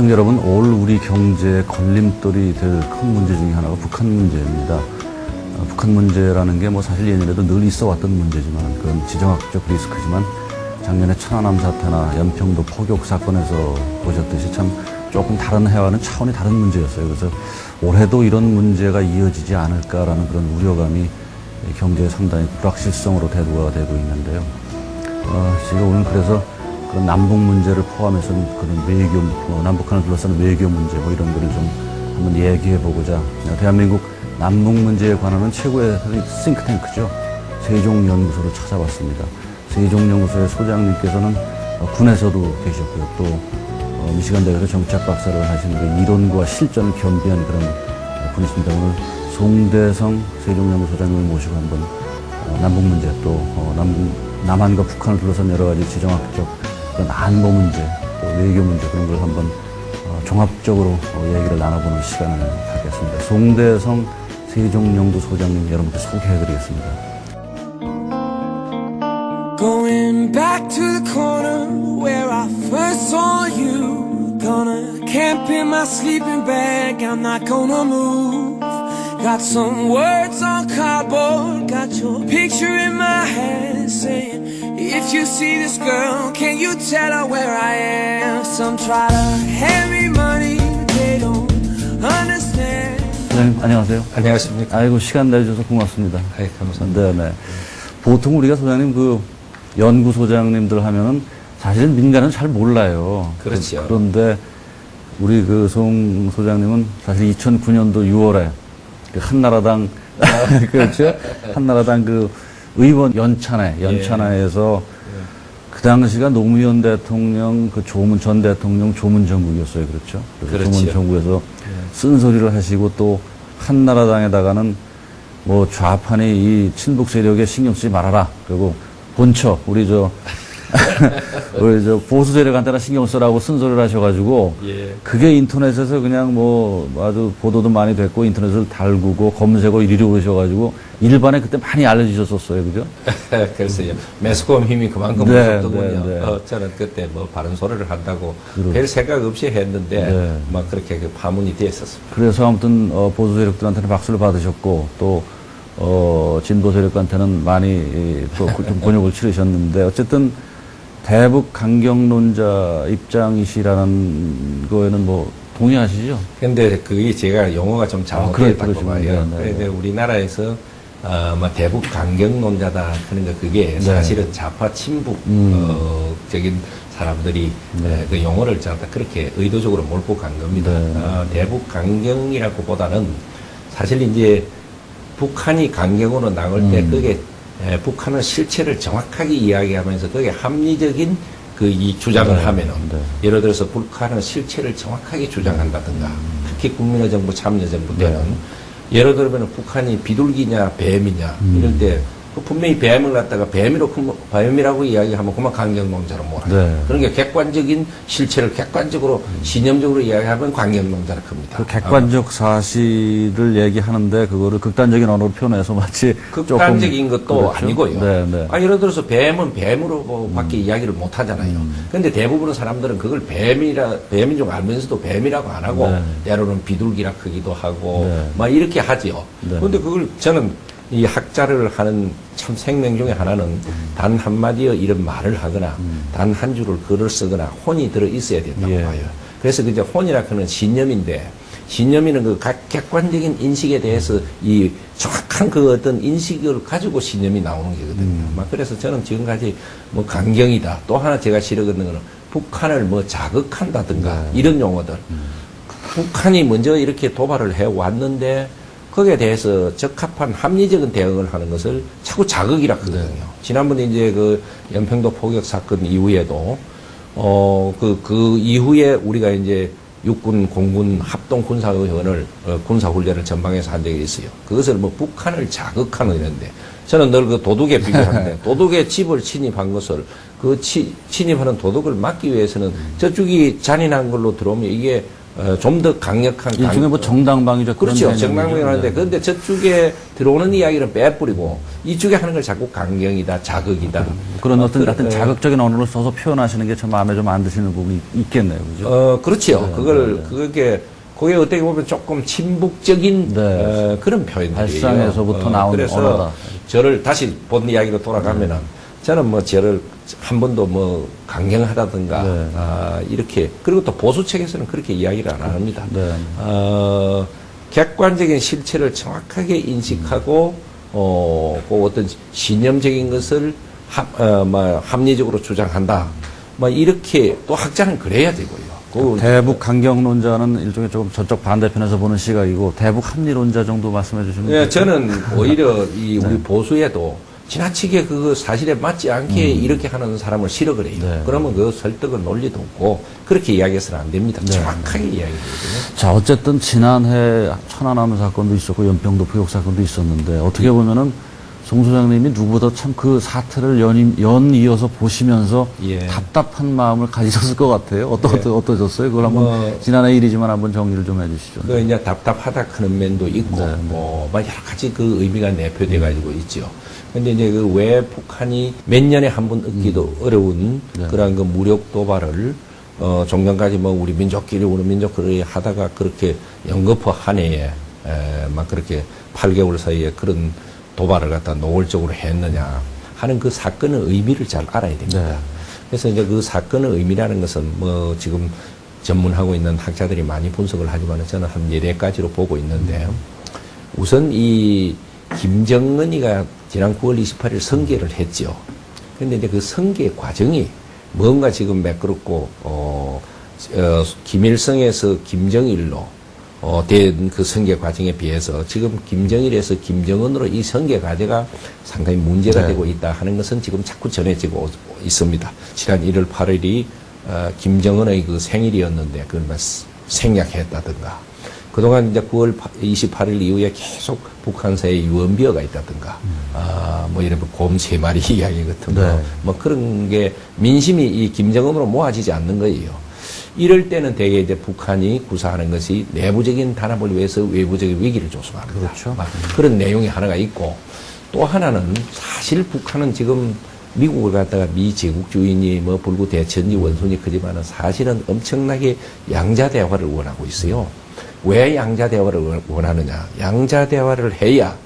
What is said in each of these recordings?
시청자 여러분, 올 우리 경제의 걸림돌이 될 큰 문제 중에 하나가 북한 문제입니다. 북한 문제라는 게 뭐 사실 예전에도 늘 있어 왔던 문제지만 그건 지정학적 리스크지만 작년에 천안함 사태나 연평도 포격 사건에서 보셨듯이 참 조금 다른 해와는 차원이 다른 문제였어요. 그래서 올해도 이런 문제가 이어지지 않을까라는 그런 우려감이 경제에 상당히 불확실성으로 대두가 되고 있는데요. 제가 오늘 그래서 그런 남북 문제를 포함해서는 그런 외교, 남북한을 둘러싸는 외교 문제 뭐 이런 거를 좀 한번 얘기해 보고자 대한민국 남북 문제에 관한 최고의 싱크탱크죠. 세종연구소를 찾아봤습니다. 세종연구소의 소장님께서는 군에서도 계셨고요. 또 미시간 대학에서 정치학 박사를 하시는 그 이론과 실전을 겸비한 그런 분이십니다. 오늘 송대성 세종연구소장님을 모시고 한번 남북 문제 또 남한과 북한을 둘러싼 여러 가지 지정학적 그런 안보 문제, 또 외교 문제 그런 걸 한번 종합적으로 얘기를 나눠보는 시간을 갖겠습니다. 송대성 세종연구소장님 여러분께 소개해드리겠습니다. Going back to the corner where I first saw you. Gonna camp in my sleeping bag, I'm not gonna move. Got some words on cardboard, got your picture in my head saying, if you see this girl, can you tell her where I am? Some try to hand me money, they don't understand. 소장님 안녕하세요. 안녕하십니까. 아이고 시간 내주셔서 고맙습니다. 아이, 감사합니다. 네네. 보통 우리가 소장님 그 연구소장님들 하면은 사실 민간은 잘 몰라요. 그렇죠. 그런데 우리 그 송 소장님은 사실 2009년도 6월에 그 한나라당 그렇죠. 한나라당 그 의원 연찬회에서 그 당시가 노무현 대통령 그 전 대통령 조문 정국이었어요. 그렇죠. 그렇죠. 조문 정국에서 쓴소리를 하시고 또 한나라당에다가는 뭐 좌판이 이 친북 세력에 신경 쓰지 말아라. 그리고 본처 우리 저 보수 세력한테나 신경 쓰라고 쓴소리를 하셔가지고 그게 인터넷에서 그냥 뭐 아주 보도도 많이 됐고 인터넷을 달구고 검색어 1위로 오셔가지고 일반에 그때 많이 알려주셨었어요, 그죠? 그래서요. 매스컴 힘이 그만큼 무섭더군요. 저는 그때 뭐 바른 소리를 한다고 별 생각 없이 했는데 막 그렇게 그 파문이 됐었습니다. 그래서 아무튼 보수 세력들한테는 박수를 받으셨고 또 진보 세력한테는 많이 또 좀 곤욕을 치르셨는데 어쨌든 대북 강경론자 입장이시라는 거에는 뭐 동의하시죠? 근데 그게 제가 용어가 좀 잘못됐다고 봐요. 그런데 우리나라에서 뭐 대북 강경론자다 하는 거 그게 사실은 좌파 친북 적인 사람들이 그 용어를 갖다 그렇게 의도적으로 몰고 간 겁니다. 대북 강경이라고 보다는 사실 이제 북한이 강경으로 나올 때 그게 북한은 실체를 정확하게 이야기하면서 그게 합리적인 그 이 주장을 하면은 예를 들어서 북한은 실체를 정확하게 주장한다든가 특히 국민의 정부 참여정부 때는 예를 들면 북한이 비둘기냐 뱀이냐 이럴 때 분명히 뱀을 갖다가 뱀이라고 이야기하면 그만 강경론자로 몰아요. 그러니까 객관적인 실체를 객관적으로 신념적으로 이야기하면 강경론자로 큽니다. 그 객관적 사실을 얘기하는데 그거를 극단적인 언어로 표현해서 마치 극단적인 조금 것도 그렇죠? 아니고요. 예를 들어서 뱀은 뱀으로 밖에 이야기를 못 하잖아요. 그런데 대부분의 사람들은 그걸 뱀인 줄 알면서도 뱀이라고 안 하고 때로는 비둘기라 크기도 하고 막 이렇게 하지요. 그런데 그걸 저는 이 학자를 하는 참 생명 중에 하나는 단 한마디의 이런 말을 하거나 단 한 줄을 글을 쓰거나 혼이 들어 있어야 된다고 봐요. 그래서 그저 혼이라 하는 신념인데 신념이는 그 객관적인 인식에 대해서 이 정확한 그 어떤 인식을 가지고 신념이 나오는 거거든요. 그래서 저는 지금까지 뭐 강경이다. 또 하나 제가 싫어하는 거는 북한을 뭐 자극한다든가 이런 용어들. 북한이 먼저 이렇게 도발을 해 왔는데 거기에 대해서 적합한 합리적인 대응을 하는 것을 자꾸 자극이라 하거든요. 지난번에 이제 그 연평도 포격 사건 이후에도, 그 이후에 우리가 이제 육군, 공군 합동 군사훈련을, 군사훈련을 전방에서 한 적이 있어요. 그것을 뭐 북한을 자극하는 이런데, 저는 늘 그 도둑에 비교하는데, 도둑의 집을 침입한 것을 침입하는 도둑을 막기 위해서는 저쪽이 잔인한 걸로 들어오면 이게 좀 더 강력한 일종의 뭐 정당방위적 그런 그렇죠. 개념이죠. 정당방위를 하는데 네. 그런데 저쪽에 들어오는 이야기를 빼뿌리고 이쪽에 하는 걸 자꾸 강경이다, 자극이다. 그런 어떤 그런, 자극적인 언어를 써서 표현하시는 게 참 마음에 좀 안 드시는 부분이 있겠네요. 그죠? 그렇죠. 네, 그게 어떻게 보면 조금 친북적인 네. 그런 표현들이에요. 발상에서부터 나온 그래서 언어다. 저를 다시 본 이야기로 돌아가면은 저는 뭐 저를 한 번도 뭐 강경하다든가 네. 이렇게 그리고 또 보수 측에서는 그렇게 이야기를 안 합니다. 네. 객관적인 실체를 정확하게 인식하고 그 어떤 신념적인 것을 합리적으로 주장한다. 뭐 이렇게 또 학자는 그래야 되고요. 대북 강경론자는 일종의 조금 저쪽 반대편에서 보는 시각이고 대북 합리론자 정도 말씀해 주시면 네, 될까요? 저는 오히려 우리 보수에도 지나치게 그 사실에 맞지 않게 이렇게 하는 사람을 싫어 그래요. 네. 그러면 그 설득은 논리도 없고 그렇게 이야기해서는 안 됩니다. 정확하게 이야기해거든요. 자, 어쨌든 지난해 천안함 사건도 있었고 연평도 포격 사건도 있었는데 어떻게 보면은 송 소장님이 누구보다 참 그 사태를 연이어서 보시면서 예. 답답한 마음을 가지셨을 것 같아요. 어떠셨어요? 그걸 한번 지난해 일이지만 한번 정리를 좀 해주시죠. 그 이제 답답하다 하는 면도 있고 네, 네. 뭐 여러 가지 그 의미가 내포돼 가지고 있죠. 근데 이제 그 왜 북한이 몇 년에 한 번 얻기도 어려운 네. 그러한 그 무력 도발을 종전까지 뭐 우리 민족끼리 우리 민족끼리 하다가 그렇게 연거푸 한 해에 막 그렇게 8개월 사이에 그런 도발을 갖다 노골적으로 했느냐 하는 그 사건의 의미를 잘 알아야 됩니다. 네. 그래서 이제 그 사건의 의미라는 것은 뭐 지금 전문하고 있는 학자들이 많이 분석을 하지만 저는 한 4가지로 보고 있는데 우선 이 김정은이가 지난 9월 28일 선계를 했죠. 그런데 이제 그 선계 과정이 뭔가 지금 매끄럽고 김일성에서 김정일로 된 그 선계 과정에 비해서 지금 김정일에서 김정은으로 이 선계 과제가 상당히 문제가 되고 있다 하는 것은 지금 자꾸 전해지고 있습니다. 지난 1월 8일이 김정은의 그 생일이었는데 그걸 생략했다든가 그동안 이제 9월 28일 이후에 계속 북한사에 유언비어가 있다든가 뭐 이런 곰 3마리 이야기 같은 거 뭐 그런 게 민심이 이 김정은으로 모아지지 않는 거예요. 이럴 때는 대개 이제 북한이 구사하는 것이 내부적인 단합을 위해서 외부적인 위기를 조성합니다. 그렇죠. 그런 내용이 하나가 있고 또 하나는 사실 북한은 지금 미국을 갖다가 미제국주의니 뭐 불구 대천지 원순이 크지만은 사실은 엄청나게 양자 대화를 원하고 있어요. 왜 양자 대화를 원하느냐? 양자 대화를 해야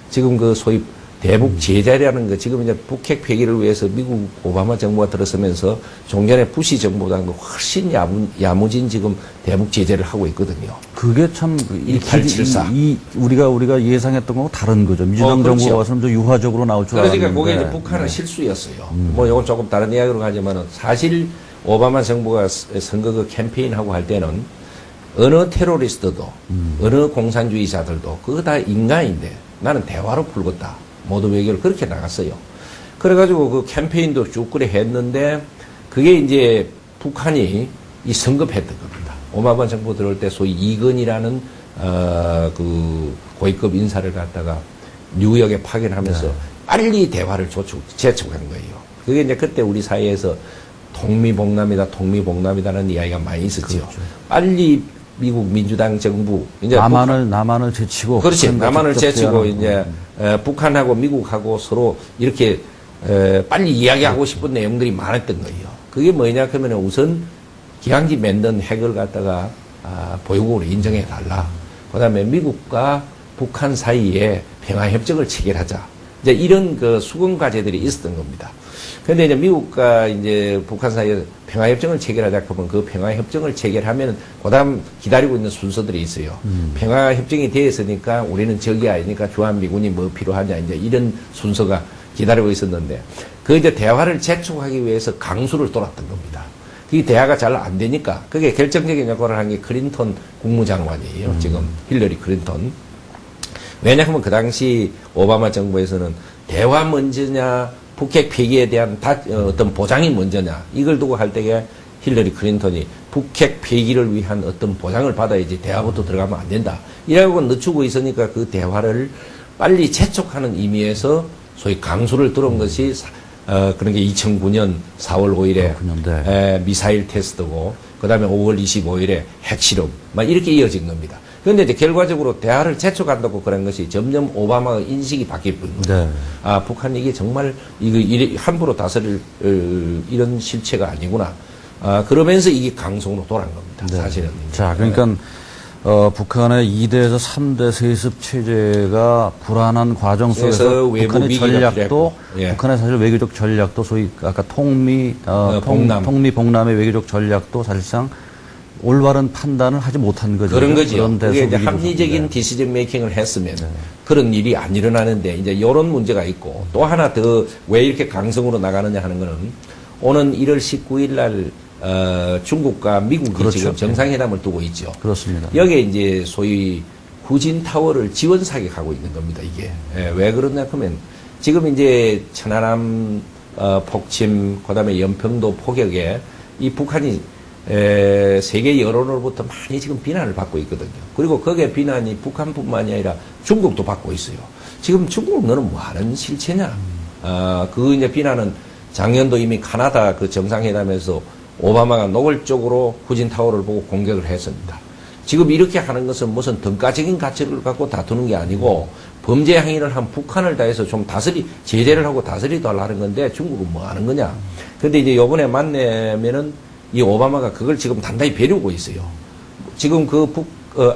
지금 그 소위 대북 제재라는 거 지금 이제 북핵 폐기를 위해서 미국 오바마 정부가 들어서면서 종전에 부시 정부보다는 훨씬 야무진 지금 대북 제재를 하고 있거든요. 그게 참 1874. 우리가 예상했던 거하고 다른 거죠. 민주당 그렇죠. 정부가 와서는 좀 유화적으로 나올 줄 알았는데. 그러니까 그게 이제 북한은 실수였어요. 뭐 이건 조금 다른 이야기로 가지만은 사실 오바마 정부가 선거 그 캠페인하고 할 때는 어느 테러리스트도 어느 공산주의자들도 그거 다 인간인데 나는 대화로 풀겠다. 모두 외교를 그렇게 나갔어요. 그래가지고 그 캠페인도 쭉 그래 했는데 그게 이제 북한이 이 성급했던 겁니다. 오바마 정부 들어올 때 소위 이건이라는 그 고위급 인사를 갖다가 뉴욕에 파견하면서 빨리 대화를 재촉한 거예요. 그게 이제 그때 우리 사회에서 통미봉남이다는 이야기가 많이 있었죠. 그렇죠. 빨리 미국 민주당 정부 이제 남한을 제치고 그렇지 남한을 제치고 이제 북한하고 미국하고 서로 이렇게 빨리 이야기하고 싶은 내용들이 많았던 거예요. 그게 뭐냐 그러면 우선 기항지 만든 핵을 갖다가 보유국으로 인정해 달라. 그다음에 미국과 북한 사이에 평화협정을 체결하자. 이제 이런 그 수건 과제들이 있었던 겁니다. 그런데 이제 미국과 이제 북한 사이에 평화협정을 체결하자 하면 그 평화협정을 체결하면 그다음 기다리고 있는 순서들이 있어요. 평화협정이 되었으니까 우리는 적이 아니니까 주한미군이 뭐 필요하냐 이제 이런 순서가 기다리고 있었는데 그 이제 대화를 재촉하기 위해서 강수를 돌았던 겁니다. 이 대화가 잘 안 되니까 그게 결정적인 역할을 한 게 클린턴 국무장관이에요. 지금 힐러리 클린턴. 왜냐하면 그 당시 오바마 정부에서는 대화 먼저냐 북핵 폐기에 대한 어떤 보장이 먼저냐 이걸 두고 할 때에 힐러리 클린턴이 북핵 폐기를 위한 어떤 보장을 받아야지 대화부터 들어가면 안 된다. 이라고 늦추고 있으니까 그 대화를 빨리 재촉하는 의미에서 소위 강수를 들은 것이 그런 게 2009년 4월 5일에 미사일 테스트고 그다음에 5월 25일에 핵실험, 막 이렇게 이어진 겁니다. 그런데 이제 결과적으로 대화를 재촉한다고 그런 것이 점점 오바마 인식이 바뀔 뿐입니다. 네. 아, 북한이 이게 정말 이거 함부로 다스릴 이런 실체가 아니구나. 아, 그러면서 이게 강성으로 돌아간 겁니다. 네. 사실은. 자, 그러니까 북한의 2대에서 3대 세습 체제가 불안한 과정 그래서 속에서 외부 북한의 위기가 전략도 필요했고, 예. 북한의 사실 외교적 전략도 소위 아까 복남. 통미복남의 외교적 전략도 사실상 올바른 판단을 하지 못한 거죠. 그런 거죠. 그런 데서 그게 이제 위기를 합리적인 줬는데. 디시전 메이킹을 했으면 그런 일이 안 일어나는데 이제 이런 문제가 있고 또 하나 더 왜 이렇게 강성으로 나가느냐 하는 거는 오는 1월 19일 날 중국과 미국이 그렇죠. 지금 정상회담을 두고 있죠. 그렇습니다. 여기에 이제 소위 후진 타워를 지원 사격하고 있는 겁니다. 이게 왜 그러냐 하면 지금 이제 천안함 폭침, 그다음에 연평도 포격에 이 북한이 세계 여론으로부터 많이 지금 비난을 받고 있거든요. 그리고 거기에 비난이 북한뿐만이 아니라 중국도 받고 있어요. 지금 중국 너는 뭐 하는 실체냐? 그 이제 비난은 작년도 이미 카나다 그 정상회담에서 오바마가 노골적으로 후진타워를 보고 공격을 했습니다. 지금 이렇게 하는 것은 무슨 등가적인 가치를 갖고 다투는 게 아니고 범죄 행위를 한 북한을 다해서 좀 제재를 하고 다스리달라는 건데 중국은 뭐 하는 거냐? 근데 이제 요번에 만나면은 이 오바마가 그걸 지금 단단히 벼르고 있어요. 지금 그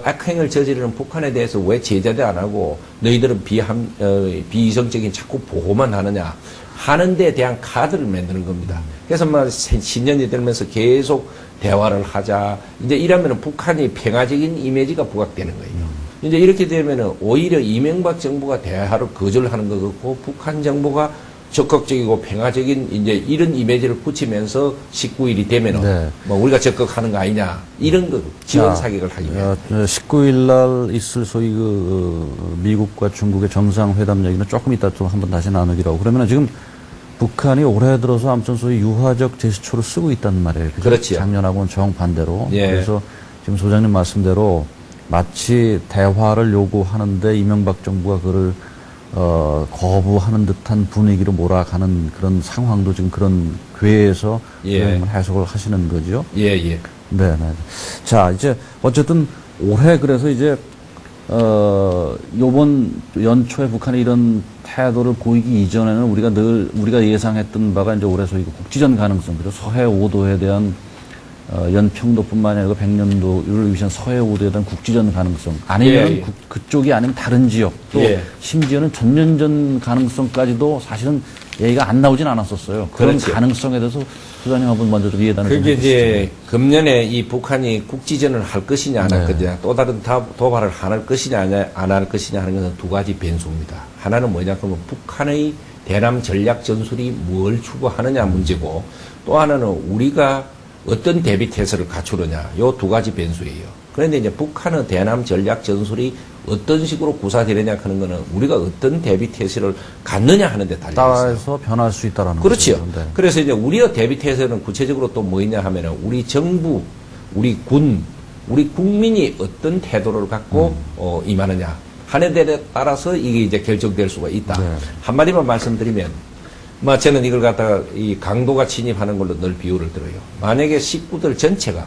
악행을 저지르는 북한에 대해서 왜 제재도 안 하고 너희들은 비이성적인 자꾸 보호만 하느냐 하는 데 대한 카드를 만드는 겁니다. 그래서 막 10년이 되면서 계속 대화를 하자. 이제 이러면은 북한이 평화적인 이미지가 부각되는 거예요. 이제 이렇게 되면은 오히려 이명박 정부가 대화를 거절하는 것 같고 북한 정부가 적극적이고 평화적인 이제 이런 이미지를 붙이면서 19일이 되면은 네. 뭐 우리가 적극하는 거 아니냐 이런 거 지원 사격을 하기 위해 19일 날 있을 소위 미국과 중국의 정상회담 얘기는 조금 이따 또 한번 다시 나누기로 하고 그러면 지금 북한이 올해 들어서 아무튼 소위 유화적 제스처를 쓰고 있단 말이에요. 그죠? 그렇지요. 작년하고는 정반대로. 예. 그래서 지금 소장님 말씀대로 마치 대화를 요구하는데 이명박 정부가 그를 거부하는 듯한 분위기로 몰아가는 그런 상황도 지금 그런 궤에서 예. 해석을 하시는 거죠. 예, 예. 네, 네. 자, 이제 어쨌든 올해 그래서 이제 요번 연초에 북한이 이런 태도를 보이기 이전에는 우리가 예상했던 바가 이제 올해 소위 국지전 가능성, 그죠? 서해 5도에 대한 연평도뿐만 아니라 백년도를 위한 서해 5도에 대한 국지전 가능성, 아니면 예. 그쪽이 아니면 다른 지역, 또 예. 심지어는 전면전 가능성까지도 사실은 얘기가 안 나오진 않았었어요. 그런 그렇죠. 가능성에 대해서 소장님 한번 먼저 좀 이해단을 좀 그게 해주시죠. 이제 금년에 이 북한이 국지전을 할 것이냐 안 할 네. 것이냐 또 다른 도발을 안 할 것이냐 안 할 것이냐 하는 것은 두 가지 변수입니다. 하나는 뭐냐 그러면 북한의 대남 전략 전술이 뭘 추구하느냐 문제고 또 하나는 우리가 어떤 대비 태세를 갖추느냐 요 두 가지 변수예요. 그런데 이제 북한의 대남 전략 전술이 어떤 식으로 구사되느냐 하는 거는 우리가 어떤 대비 태세를 갖느냐 하는 데 달려 있어요. 따라서 변할 수 있다라는 그렇죠. 거죠. 네. 그래서 이제 우리의 대비 태세는 구체적으로 또 뭐냐 하면은 우리 정부, 우리 군, 우리 국민이 어떤 태도를 갖고 임하느냐 하는 데 따라서 이게 이제 결정될 수가 있다. 네. 한마디만 말씀드리면 뭐 저는 이걸 갖다가 이 강도가侵입하는 걸로 늘 비유를 들어요. 만약에 식구들 전체가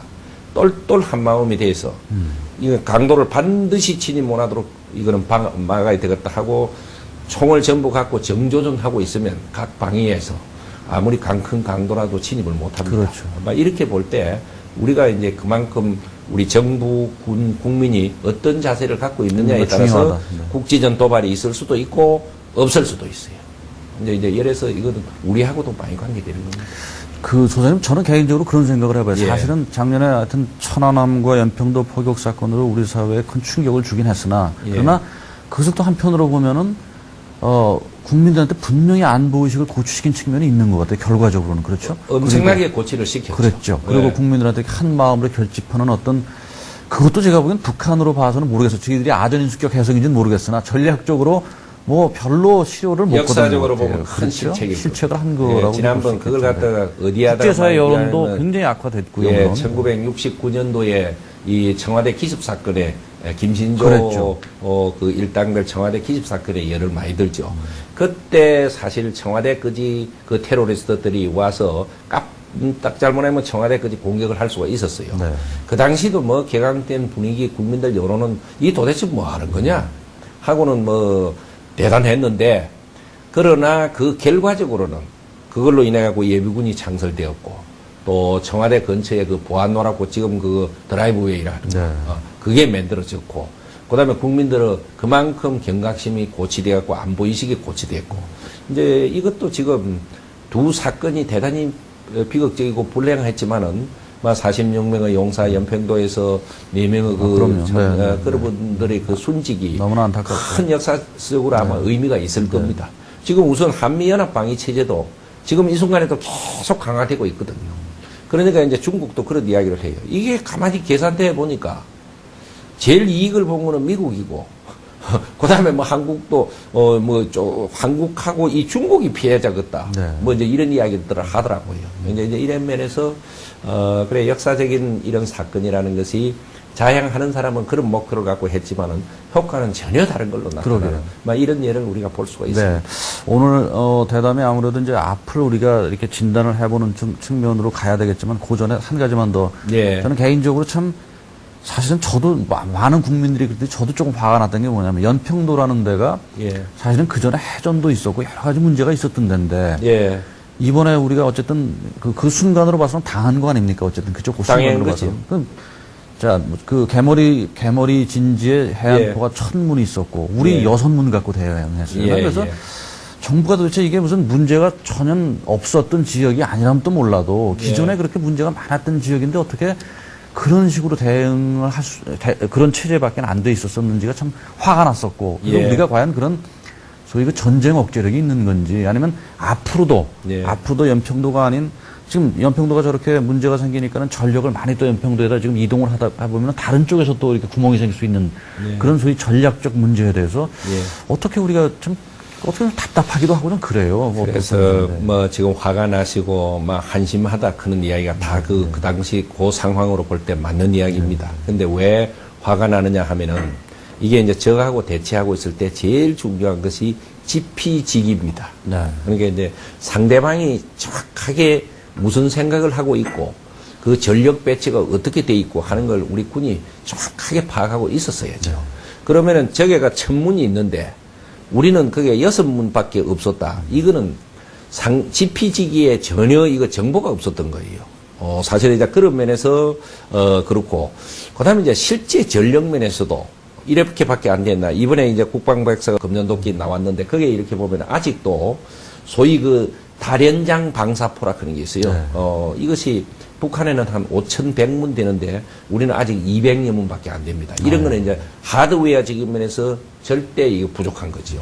똘똘한 마음이 돼서 이 강도를 반드시 침입 못하도록 이거는 막아야 되겠다 하고 총을 전부 갖고 정조준하고 있으면 각 방위에서 아무리 큰 강도라도 침입을 못합니다. 그렇죠. 막 이렇게 볼 때 우리가 이제 그만큼 우리 정부, 군, 국민이 어떤 자세를 갖고 있느냐에 따라서 중요하다. 네. 국지전 도발이 있을 수도 있고 없을 수도 있어요. 이제 이래서 이거는 우리하고도 많이 관계되는 겁니다. 소장님, 저는 개인적으로 그런 생각을 해봐요. 예. 사실은 작년에 하여튼 천안함과 연평도 포격 사건으로 우리 사회에 큰 충격을 주긴 했으나, 예. 그러나 그것을 또 한편으로 보면은, 국민들한테 분명히 안보의식을 고취시킨 측면이 있는 것 같아요. 결과적으로는. 그렇죠? 엄청나게 고치를 시켰죠. 그랬죠. 그리고 네. 국민들한테 한 마음으로 결집하는 어떤, 그것도 제가 보기엔 북한으로 봐서는 모르겠어요. 저희들이 아전인수격 해석인지는 모르겠으나, 전략적으로 뭐 별로 실효를 못 역사적으로 거둔 것 보면 같아요. 큰 그렇죠? 실책이고. 실책을 한 거라고. 예, 지난번 그걸 갖다가 어디하다가 국제사회 여론도 얘기하면 굉장히 악화됐고요. 예, 물론. 1969년도에 이 청와대 기습 사건에 김신조 그랬죠. 그 일당들 청와대 기습 사건에 예를 많이 들죠. 그때 사실 청와대 그 테러리스트들이 와서 딱 잘못하면 청와대까지 공격을 할 수가 있었어요. 네. 그 당시도 뭐 개강된 분위기, 국민들 여론은 이 도대체 뭐 하는 거냐 하고는 뭐 대단했는데, 그러나 그 결과적으로는 그걸로 인해 갖고 예비군이 창설되었고, 또 청와대 근처에 그 보안로라고 지금 그 드라이브웨이라는 거, 네. 그게 만들어졌고, 그다음에 국민들은 그만큼 경각심이 고취되었고 안보의식이 고취됐고, 이제 이것도 지금 두 사건이 대단히 비극적이고 불행했지만은 46명의 용사 연평도에서 4명의 그럼요. 네. 그런 분들의 그 순직이 너무나 안타깝죠. 큰 역사적으로 아마 의미가 있을 겁니다. 지금 우선 한미연합 방위 체제도 지금 이 순간에도 계속 강화되고 있거든요. 그러니까 이제 중국도 그런 이야기를 해요. 이게 가만히 계산돼 보니까 제일 이익을 본 거는 미국이고, 그 다음에 뭐 한국도, 한국하고 이 중국이 피해자 같다. 네. 뭐 이제 이런 이야기들을 하더라고요. 이제 이런 면에서, 그래, 역사적인 이런 사건이라는 것이 자행하는 사람은 그런 목표를 갖고 했지만은 효과는 전혀 다른 걸로 나타나는 그러게요. 막 이런 예를 우리가 볼 수가 있습니다. 네. 오늘 대담에 아무래도 이제 앞을 우리가 이렇게 진단을 해보는 측면으로 가야 되겠지만 그 전에 한 가지만 더. 예. 저는 개인적으로 참 사실은 저도 많은 국민들이 그때 저도 조금 화가 났던 게 뭐냐면 연평도라는 데가 예. 사실은 그 전에 해전도 있었고 여러 가지 문제가 있었던 데인데 예. 이번에 우리가 어쨌든 그 순간으로 봐서는 당한 거 아닙니까? 어쨌든 그쪽 그 당연한 순간으로 거죠. 봐서. 자, 그 개머리 진지에 해안포가 1000문이 있었고 우리 예. 6문 갖고 대응했어요. 예, 그래서 예. 정부가 도대체 이게 무슨 문제가 전혀 없었던 지역이 아니라면 또 몰라도 기존에 예. 그렇게 문제가 많았던 지역인데 어떻게 그런 식으로 대응을 그런 체제밖에 안 돼 있었었는지가 참 화가 났었고 그리고 예. 우리가 과연 그런 소위 그 전쟁 억제력이 있는 건지 아니면 앞으로도 예. 연평도가 아닌 지금 연평도가 저렇게 문제가 생기니까는 전력을 많이 또 연평도에다 지금 이동을 하다 보면 다른 쪽에서 또 이렇게 구멍이 생길 수 있는 예. 그런 소위 전략적 문제에 대해서 예. 어떻게 우리가 좀 어떻게 보면 답답하기도 하고 좀 그래요. 뭐 그래서 어떻게 뭐 지금 화가 나시고 막 한심하다 그런 이야기가 다 그 당시 그 상황으로 볼 때 맞는 이야기입니다. 근데 왜 화가 나느냐 하면은 이게 이제 적하고 대치하고 있을 때 제일 중요한 것이 지피지기입니다. 네. 그러니까 이제 상대방이 정확하게 무슨 생각을 하고 있고 그 전력 배치가 어떻게 돼 있고 하는 걸 우리 군이 정확하게 파악하고 있었어야죠. 그러면은 적에가 1000문이 있는데 우리는 그게 6문밖에 없었다. 이거는 지피지기에 전혀 이거 정보가 없었던 거예요. 사실 이제 그런 면에서 그렇고 그다음에 이제 실제 전력 면에서도 이렇게밖에 안 됐나. 이번에 이제 국방백서가 금년도기 나왔는데 거기에 이렇게 보면 아직도 소위 그 다련장 방사포라 그런 게 있어요. 네. 이것이 북한에는 한 5,100문 되는데 우리는 아직 200여 문밖에 안 됩니다. 이런 거는 이제 하드웨어적인 면에서 절대 이거 부족한 거죠.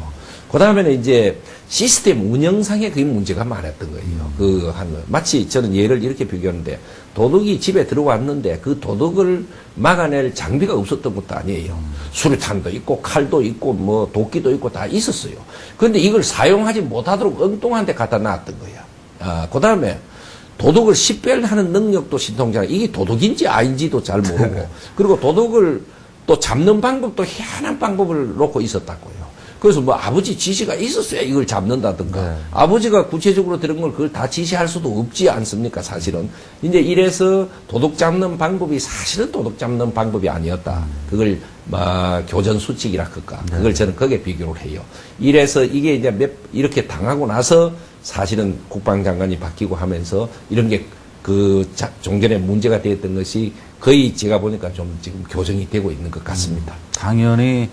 그 다음에는 이제 시스템 운영상에 그게 문제가 많았던 거예요. 마치 저는 예를 이렇게 비교하는데 도둑이 집에 들어왔는데 그 도둑을 막아낼 장비가 없었던 것도 아니에요. 수류탄도 있고 칼도 있고 뭐 도끼도 있고 다 있었어요. 그런데 이걸 사용하지 못하도록 엉뚱한 데 갖다 놨던 거야. 그 다음에 도둑을 식별하는 능력도 신통자가 이게 도둑인지 아닌지도 잘 모르고 그리고 도둑을 또 잡는 방법도 희한한 방법을 놓고 있었다고요. 그래서 뭐 아버지 지시가 있었어야 이걸 잡는다든가 네. 아버지가 구체적으로 들은 걸 그걸 다 지시할 수도 없지 않습니까 사실은. 이제 이래서 도둑 잡는 방법이 사실은 도둑 잡는 방법이 아니었다. 그걸 교전 수칙이라 할까. 그걸 저는 거기에 비교를 해요. 이래서 이게 이제 이렇게 당하고 나서 사실은 국방장관이 바뀌고 하면서 이런 게 종전에 문제가 되었던 것이 거의 제가 보니까 좀 지금 교정이 되고 있는 것 같습니다. 당연히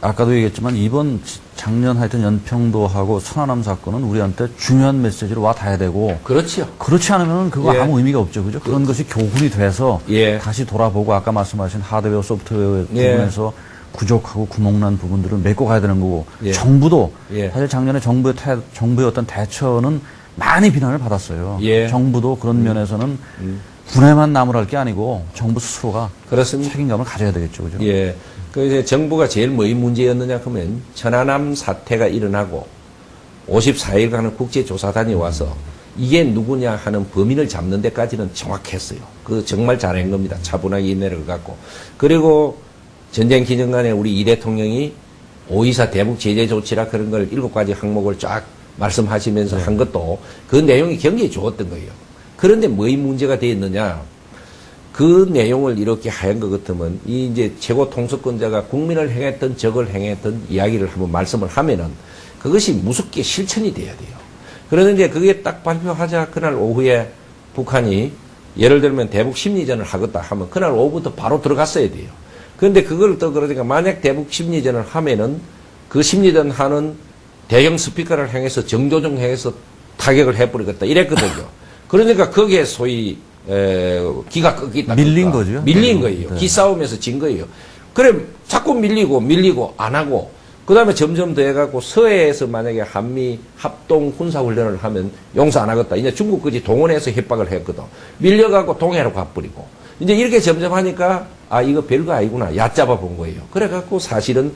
아까도 얘기했지만 이번 작년 하여튼 연평도하고 천안함 사건은 우리한테 중요한 메시지로 와 닿아야 되고 그렇죠. 그렇지 않으면 그거 예. 아무 의미가 없죠. 그죠? 그런 것이 교훈이 돼서 예. 다시 돌아보고 아까 말씀하신 하드웨어, 소프트웨어 예. 부분에서 부족하고 구멍난 부분들을 메꿔 가야 되는 거고 예. 정부도 예. 사실 작년에 정부의 어떤 대처는 많이 비난을 받았어요. 예. 정부도 그런 면에서는 군에만 나무랄 게 아니고 정부 스스로가 그렇습니다. 책임감을 가져야 되겠죠. 그죠? 예. 그 이제 정부가 제일 뭐의 문제였느냐 하면 천안함 사태가 일어나고 54일간의 국제조사단이 와서 이게 누구냐 하는 범인을 잡는 데까지는 정확했어요. 그 정말 잘한 겁니다. 차분하게 인내를 갖고. 그리고 전쟁 기념관에 우리 이 대통령이 5.24 대북 제재 조치라 그런 걸 7가지 항목을 쫙 말씀하시면서 한 것도 그 내용이 굉장히 좋았던 거예요. 그런데 뭐의 문제가 되었느냐? 그 내용을 이렇게 하얀 것 같으면 이 이제 최고 통수권자가 국민을 행했던 적을 행했던 이야기를 한번 말씀을 하면은 그것이 무섭게 실천이 돼야 돼요. 그러는데 그게 딱 발표하자 그날 오후에 북한이 예를 들면 대북 심리전을 하겠다 하면 그날 오후부터 바로 들어갔어야 돼요. 그런데 그걸 또 그러니까 만약 대북 심리전을 하면은 그 심리전 하는 대형 스피커를 향해서 정조정 향해서 타격을 해버리겠다 이랬거든요. 그러니까 거기에 소위 기가 꺾이다. 밀린 거죠. 밀린 거예요. 네. 기싸움에서 진 거예요. 그래 자꾸 밀리고 안 하고 그 다음에 점점 더 해갖고 서해에서 만약에 한미 합동 군사훈련을 하면 용서 안 하겠다. 이제 중국까지 동원해서 협박을 했거든. 밀려갖고 동해로 가버리고. 이제 이렇게 점점 하니까 아 이거 별거 아니구나. 얕잡아 본 거예요. 그래갖고 사실은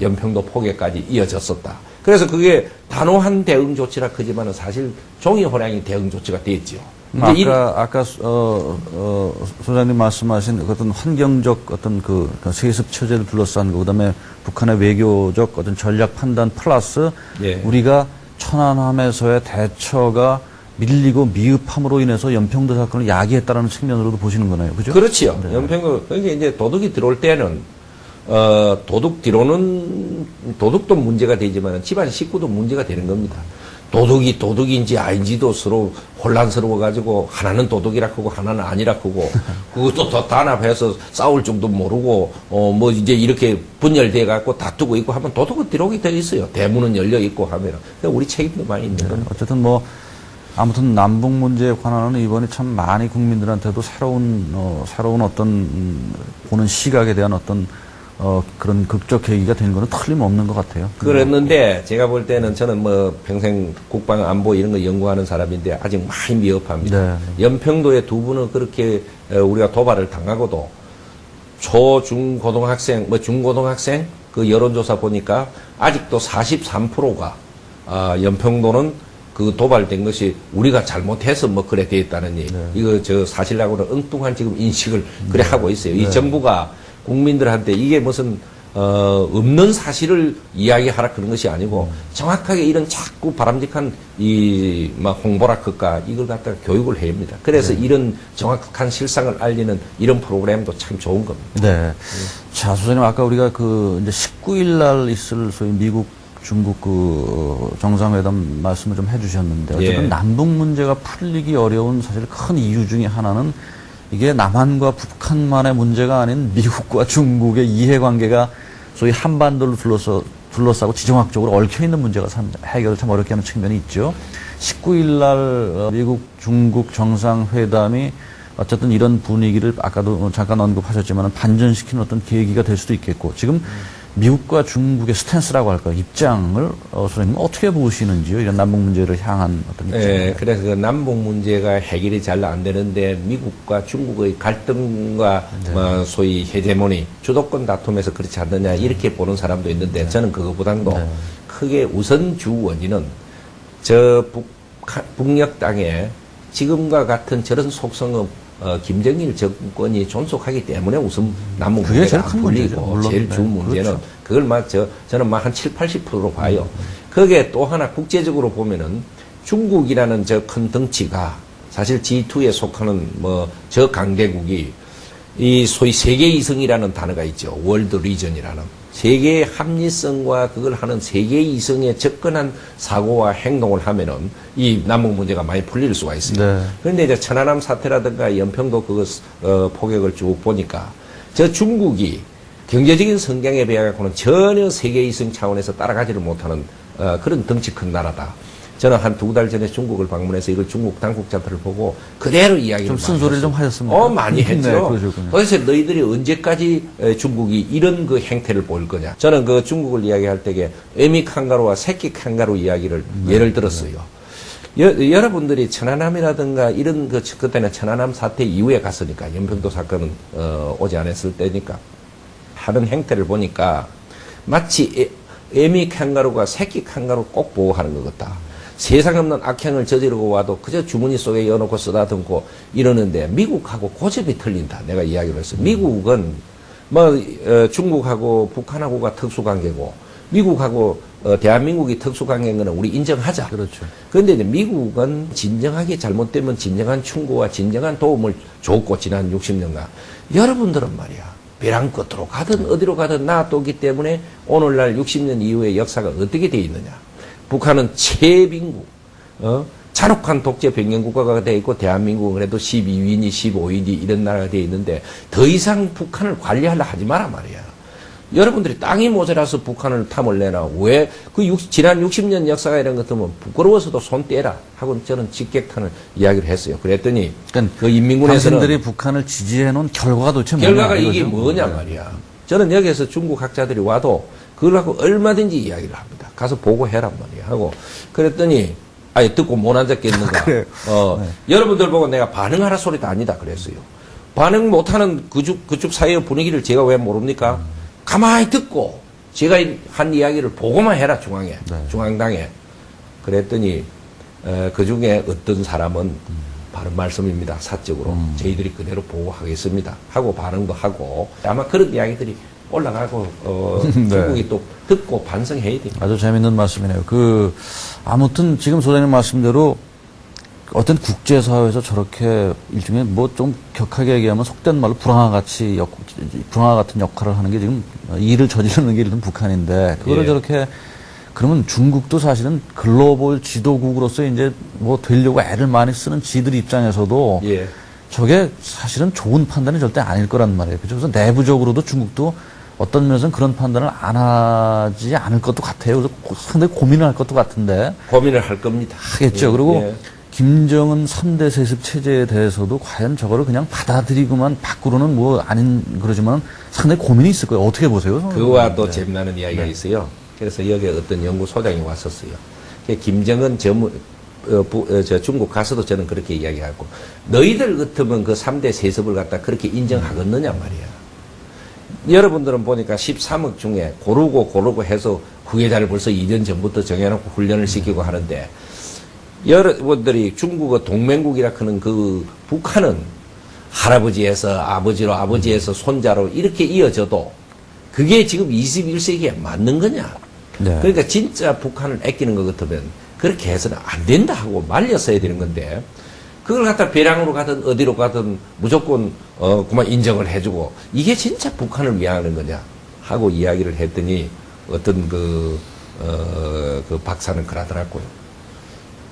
연평도 포격까지 이어졌었다. 그래서 그게 단호한 대응 조치라 크지만은 사실 종이호랑이 대응 조치가 됐죠. 아까 소장님 말씀하신 어떤 환경적 어떤 그 세습 처제를 둘러싼 거, 그다음에 북한의 외교적 어떤 전략 판단 플러스 예. 우리가 천안함에서의 대처가 밀리고 미흡함으로 인해서 연평도 사건을 야기했다라는 측면으로도 보시는 거네요, 그죠? 그렇지요. 네. 연평도 그러니까 이제 도둑이 들어올 때는 도둑 뒤로는 도둑도 문제가 되지만 집안 식구도 문제가 되는 겁니다. 도둑이 도둑인지 아닌지도 서로 혼란스러워가지고 하나는 도둑이라 하고 하나는 아니라 하고 그것도 더 단합해서 싸울 줄도 모르고 뭐 이제 이렇게 분열돼 갖고 다투고 있고 하면 도둑은 들어오게 돼 있어요. 대문은 열려 있고 하면 우리 책임도 많이 있는 겁니다. 어쨌든 뭐 아무튼 남북 문제에 관한은 이번에 참 많이 국민들한테도 새로운 어떤 보는 시각에 대한 어떤 그런 극적 계기가 된 거는 틀림없는 것 같아요. 그랬는데 제가 볼 때는 저는 뭐 평생 국방 안보 이런 거 연구하는 사람인데 아직 많이 미흡합니다. 네. 연평도의 두 분은 그렇게 우리가 도발을 당하고도 초, 중, 고등학생, 뭐 중고등학생 그 여론조사 보니까 아직도 43%가 연평도는 그 도발된 것이 우리가 잘못해서 뭐 그래 되었다느니 이거 저 사실하고는 엉뚱한 지금 인식을 그래 하고 있어요. 이 정부가 국민들한테 이게 무슨 없는 사실을 이야기하라 그런 것이 아니고 정확하게 이런 자꾸 바람직한 이 막 홍보라 그까 이걸 갖다가 교육을 해야 합니다. 그래서 이런 정확한 실상을 알리는 이런 프로그램도 참 좋은 겁니다. 네. 자, 소장님 아까 우리가 그 이제 19일 날 있을 소위 미국 중국 그 정상회담 말씀을 좀 해주셨는데 어쨌든 예. 남북 문제가 풀리기 어려운 사실 큰 이유 중에 하나는 이게 남한과 북한만의 문제가 아닌 미국과 중국의 이해관계가 소위 한반도를 둘러싸고 지정학적으로 얽혀있는 문제가 해결을 참 어렵게 하는 측면이 있죠. 19일 날 미국 중국 정상회담이 어쨌든 이런 분위기를 아까도 잠깐 언급하셨지만 반전시키는 어떤 계기가 될 수도 있겠고 지금 미국과 중국의 스탠스라고 할까요? 입장을 선생님 어떻게 보시는지요? 이런 남북 문제를 향한 어떤 입장. 네, 그래서 그 남북 문제가 해결이 잘 안 되는데 미국과 중국의 갈등과 뭐 소위 헤게모니, 주도권 다툼에서 그렇지 않느냐 이렇게 보는 사람도 있는데 저는 그거보다도 크게 우선 주 원인은 저 북녘 땅에 지금과 같은 저런 속성의 김정일 정권이 존속하기 때문에 우선 남북 그게 문제가 제일 큰 안 풀리고 문제죠. 제일 주 네, 문제는 그렇죠. 그걸 저는 한 7, 80%로 봐요. 거기에 또 하나 국제적으로 보면은 중국이라는 저 큰 덩치가 사실 G2에 속하는 뭐 저 강대국이 이 소위 세계 이성이라는 단어가 있죠. 월드 리전이라는. 세계의 합리성과 그걸 하는 세계 이성에 접근한 사고와 행동을 하면은 이 남북 문제가 많이 풀릴 수가 있어요. 네. 그런데 이제 천안함 사태라든가 연평도 포격을 쭉 보니까 저 중국이 경제적인 성장에 비해 갖고는 전혀 세계 이성 차원에서 따라가지를 못하는 그런 덩치 큰 나라다. 저는 한 2달 전에 중국을 방문해서 이걸 중국 당국자들을 보고 그대로 이야기를 좀 많이 쓴소리를 했어요. 좀 하셨습니까? 많이 했죠. 네, 그러셨군요. 도대체 너희들이 언제까지 중국이 이런 그 행태를 보일 거냐. 저는 그 중국을 이야기할 때에 애미 칸가루와 새끼 칸가루 이야기를 예를 들었어요. 여러분들이 천안함이라든가 이런 그때는 천안함 사태 이후에 갔으니까 연평도 사건은 오지 않았을 때니까 하는 행태를 보니까 마치 애미 칸가루가 새끼 칸가루 꼭 보호하는 것 같다. 세상 없는 악행을 저지르고 와도 그저 주머니 속에 넣어놓고 쓰다듬고 이러는데 미국하고 고집이 틀린다. 내가 이야기를 했어요. 미국은 뭐 중국하고 북한하고가 특수관계고 미국하고 대한민국이 특수강인 거는 우리 인정하자. 그렇죠. 그런데 이제 미국은 진정하게 잘못되면 진정한 충고와 진정한 도움을 줬고, 지난 60년간. 여러분들은 말이야, 벼랑 끝으로 가든 어디로 가든 놔뒀기 때문에 오늘날 60년 이후의 역사가 어떻게 돼 있느냐. 북한은 최빈국, 잔혹한 독재 변경국가가 돼 있고, 대한민국은 그래도 12위니 15위니 이런 나라가 돼 있는데, 더 이상 북한을 관리하려 하지 마라 말이야. 여러분들이 땅이 모자라서 북한을 탐을 내나, 왜, 지난 60년 역사가 이런 것 같으면 부끄러워서도 손 떼라 하고 저는 직격탄을 이야기를 했어요. 그랬더니, 그러니까 그 인민군에서는. 당신들이 북한을 지지해 놓은 결과가 도대체 뭐냐. 결과가 이게 이거죠. 뭐냐 말이야. 저는 여기에서 중국 학자들이 와도 그걸 갖고 얼마든지 이야기를 합니다. 가서 보고해란 말이야. 하고, 그랬더니, 아니, 듣고 못 앉았겠는가. 그래요. 여러분들 보고 내가 반응하라 소리도 아니다 그랬어요. 반응 못하는 그쪽 사이의 분위기를 제가 왜 모릅니까? 가만히 듣고 제가 한 이야기를 보고만 해라, 중앙에. 네. 중앙당에. 그랬더니 그 중에 어떤 사람은 바른 말씀입니다. 사적으로. 저희들이 그대로 보고하겠습니다. 하고 반응도 하고 아마 그런 이야기들이 올라가고 네. 중국이 또 듣고 반성해야 됩니다. 아주 재밌는 말씀이네요. 아무튼 지금 소장님 말씀대로 어떤 국제사회에서 저렇게 일종의 뭐 좀 격하게 얘기하면 속된 말로 불황아 같은 역할을 하는 게 지금 일을 저지르는 게 일단 북한인데, 그거를 예. 저렇게, 그러면 중국도 사실은 글로벌 지도국으로서 이제 뭐 되려고 애를 많이 쓰는 지들 입장에서도 예. 저게 사실은 좋은 판단이 절대 아닐 거란 말이에요. 그죠? 그래서 내부적으로도 중국도 어떤 면에서는 그런 판단을 안 하지 않을 것도 같아요. 그래서 상당히 고민을 할 것도 같은데. 고민을 할 겁니다. 하겠죠. 예, 그리고 예. 김정은 3대 세습 체제에 대해서도 과연 저거를 그냥 받아들이고만 밖으로는 뭐 아닌 그러지만 상당히 고민이 있을 거예요. 어떻게 보세요? 그와 또 네. 재미나는 이야기가 있어요. 그래서 여기에 어떤 연구소장이 왔었어요. 김정은 중국 가서도 저는 그렇게 이야기하고, 너희들 같으면 그 3대 세습을 갖다 그렇게 인정하겠느냐 말이야. 여러분들은 보니까 13억 중에 고르고 해서 후계자를 벌써 2년 전부터 정해놓고 훈련을 시키고 하는데, 여러분들이 중국의 동맹국이라 하는 그 북한은 할아버지에서 아버지로, 아버지에서 손자로 이렇게 이어져도 그게 지금 21세기에 맞는 거냐? 네. 그러니까 진짜 북한을 아끼는 것 같으면 그렇게 해서는 안 된다 하고 말렸어야 되는 건데, 그걸 갖다 배량으로 가든 어디로 가든 무조건 그만 인정을 해주고, 이게 진짜 북한을 위하는 거냐 하고 이야기를 했더니 어떤 그 박사는 그러더라고요.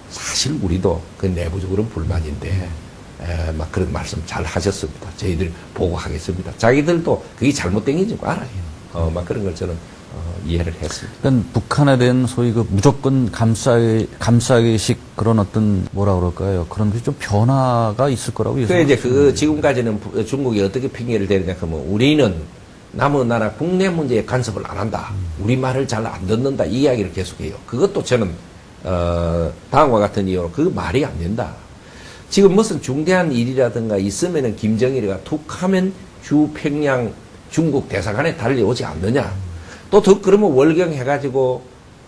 사실 우리도 그 내부적으로는 불만인데 막 그런 말씀 잘 하셨습니다. 저희들 보고하겠습니다. 자기들도 그게 잘못된 게 좀 알아요. 막 그런 걸 저는 이해를 했습니다. 그러니까 북한에 대한 소위 그 무조건 감싸기식 그런 어떤 뭐라 그럴까요? 그런 게 좀 변화가 있을 거라고 그 이제 지금까지는 중국이 어떻게 핑계를 대느냐 하면, 우리는 남의 나라 국내 문제에 간섭을 안 한다. 우리 말을 잘 안 듣는다. 이 이야기를 계속해요. 그것도 저는 다음과 같은 이유로 그 말이 안 된다. 지금 무슨 중대한 일이라든가 있으면은 김정일이가 툭 하면 주평양 중국 대사관에 달려오지 않느냐. 또 더 그러면 월경 해가지고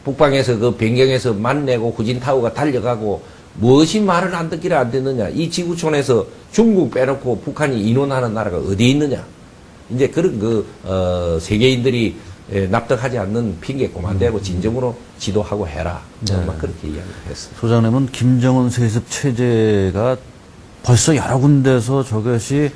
북방에서 그 변경에서 만내고 후진타오가 달려가고 무엇이 말을 안 듣기를 안 듣느냐. 이 지구촌에서 중국 빼놓고 북한이 인원하는 나라가 어디 있느냐. 이제 그런 세계인들이 납득하지 않는 핑계 고만대고 진정으로 지도하고 해라. 막 그렇게 이야기를 했습니다. 소장님은 김정은 세습 체제가 벌써 여러 군데서 저것이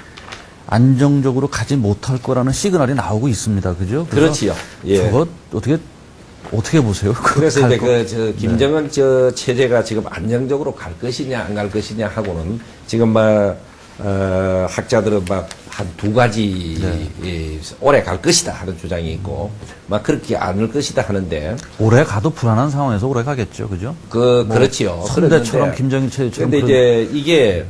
안정적으로 가지 못할 거라는 시그널이 나오고 있습니다. 그죠? 그렇지요. 예. 저거 어떻게 보세요? 그래서 이제 김정은 체제가 지금 안정적으로 갈 것이냐 안 갈 것이냐 하고는 지금 학자들은 한 두 가지 오래 갈 것이다 하는 주장이 있고, 막 그렇게 않을 것이다 하는데, 오래 가도 불안한 상황에서 오래 가겠죠, 그죠? 그렇지요. 선대처럼 김정일 체제처럼. 근데 이제 이게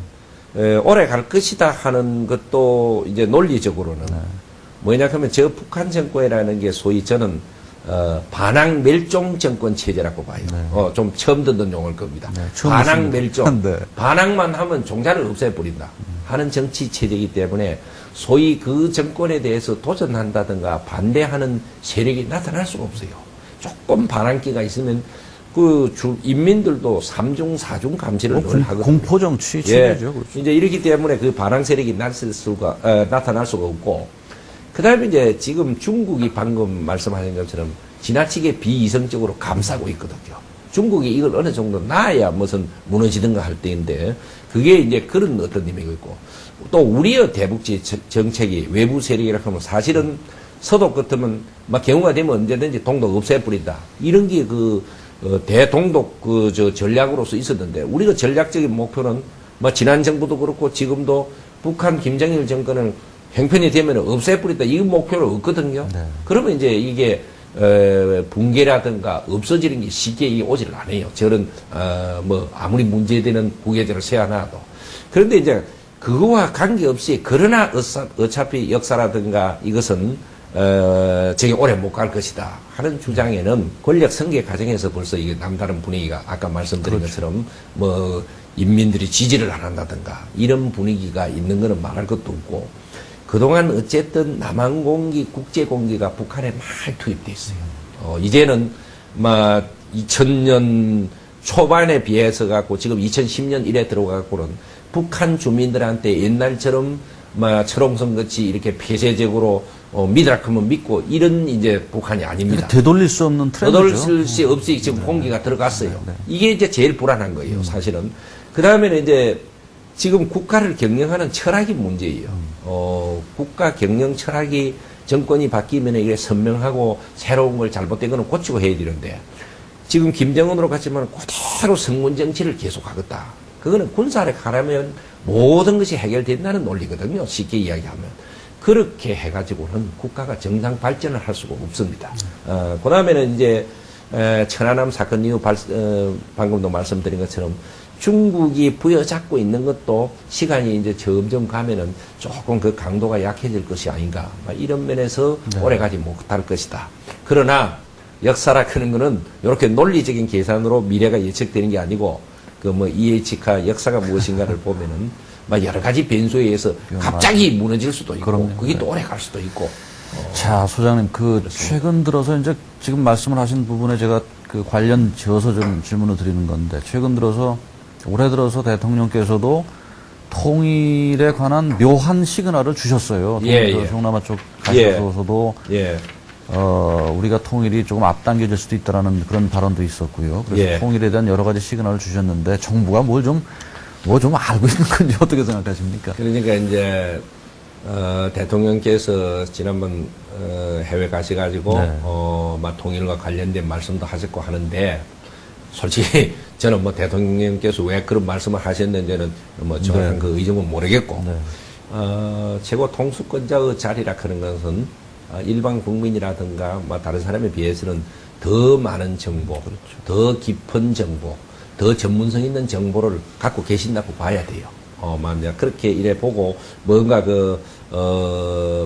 오래 갈 것이다 하는 것도 이제 논리적으로는 뭐냐 하면, 저 북한 정권이라는 게 소위 저는 반항 멸종 정권 체제라고 봐요. 좀 처음 듣는 용어일 겁니다. 반항 멸종. 네. 반항만 하면 종자를 없애버린다 하는 정치 체제이기 때문에, 소위 그 정권에 대해서 도전한다든가 반대하는 세력이 나타날 수가 없어요. 조금 반항기가 있으면 인민들도 3중, 4중 감시를 늘 하거든요. 공포 정치 체제죠. 그렇죠. 이제 이렇기 때문에 그 반항 세력이 나타날 수가 없고, 그 다음에 이제 지금 중국이 방금 말씀하신 것처럼 지나치게 비이성적으로 감싸고 있거든요. 중국이 이걸 어느 정도 놔야 무슨 무너지든가 할 때인데 그게 이제 그런 어떤 의미가 있고 또 우리의 대북지 정책이 외부 세력이라 하면 사실은 서독 같으면 막 경우가 되면 언제든지 동독 없애버린다. 이런 게 대동독 전략으로서 있었는데 우리가 전략적인 목표는 뭐 지난 정부도 그렇고 지금도 북한 김정일 정권을 형편이 되면 없애버린다. 이 목표는 없거든요. 네. 그러면 이제 이게 붕괴라든가 없어지는 게 쉽게 오지를 않아요. 저런 뭐 아무리 문제되는 부계절을 세워놔도. 그런데 이제 그거와 관계없이 그러나 어차피 역사라든가 이것은 저게 오래 못 갈 것이다 하는 주장에는 권력 승계 과정에서 벌써 이게 남다른 분위기가 아까 말씀드린 그렇죠. 것처럼 뭐 인민들이 지지를 안 한다든가 이런 분위기가 있는 거는 말할 것도 없고 그동안 어쨌든 남한 공기, 국제 공기가 북한에 많이 투입돼 있어요. 이제는 막 2000년 초반에 비해서 갖고 지금 2010년 1에 들어가고는 북한 주민들한테 옛날처럼 막 철옹성 같이 이렇게 폐쇄적으로 믿으라크면 믿고 이런 이제 북한이 아닙니다. 되돌릴 수 없는 트렌드죠. 되돌릴 수 없이 지금 공기가 들어갔어요. 네. 이게 이제 제일 불안한 거예요, 사실은. 그 다음에는 이제 지금 국가를 경영하는 철학이 문제예요. 국가 경영 철학이 정권이 바뀌면 이게 선명하고 새로운 걸 잘못된 거는 고치고 해야 되는데 지금 김정은으로 갔지만 그대로 성문 정치를 계속하겠다. 그거는 군사를 가라면 모든 것이 해결된다는 논리거든요. 쉽게 이야기하면. 그렇게 해가지고는 국가가 정상 발전을 할 수가 없습니다. 그 다음에는 이제 천안함 사건 이후 방금도 말씀드린 것처럼 중국이 부여잡고 있는 것도 시간이 이제 점점 가면은 조금 그 강도가 약해질 것이 아닌가. 이런 면에서 오래가지 못할 것이다. 그러나 역사라 하는 거는 이렇게 논리적인 계산으로 미래가 예측되는 게 아니고 그 뭐 EH가 역사가 무엇인가를 보면은 막 여러 가지 변수에 의해서 갑자기 무너질 수도 있고 그럼요. 그게 또 오래 갈 수도 있고. 자, 소장님, 최근 들어서 이제 지금 말씀을 하신 부분에 제가 그 관련 지어서 좀 질문을 드리는 건데, 최근 들어서, 올해 들어서 대통령께서도 통일에 관한 묘한 시그널을 주셨어요. 동남아 쪽 가셔서도, 우리가 통일이 조금 앞당겨질 수도 있다라는 그런 발언도 있었고요. 그래서 통일에 대한 여러 가지 시그널을 주셨는데, 정부가 뭘 좀 알고 있는 건지 어떻게 생각하십니까? 그러니까 이제, 대통령께서 지난번 해외 가셔가지고 막 통일과 관련된 말씀도 하셨고 하는데 솔직히 저는 뭐 대통령께서 왜 그런 말씀을 하셨는지는 뭐 정확한 그 의정은 모르겠고 최고 통수권자의 자리라 하는 것은 일반 국민이라든가 뭐 다른 사람에 비해서는 더 많은 정보, 더 깊은 정보, 더 전문성 있는 정보를 갖고 계신다고 봐야 돼요. 만약 그렇게 이래 보고 뭔가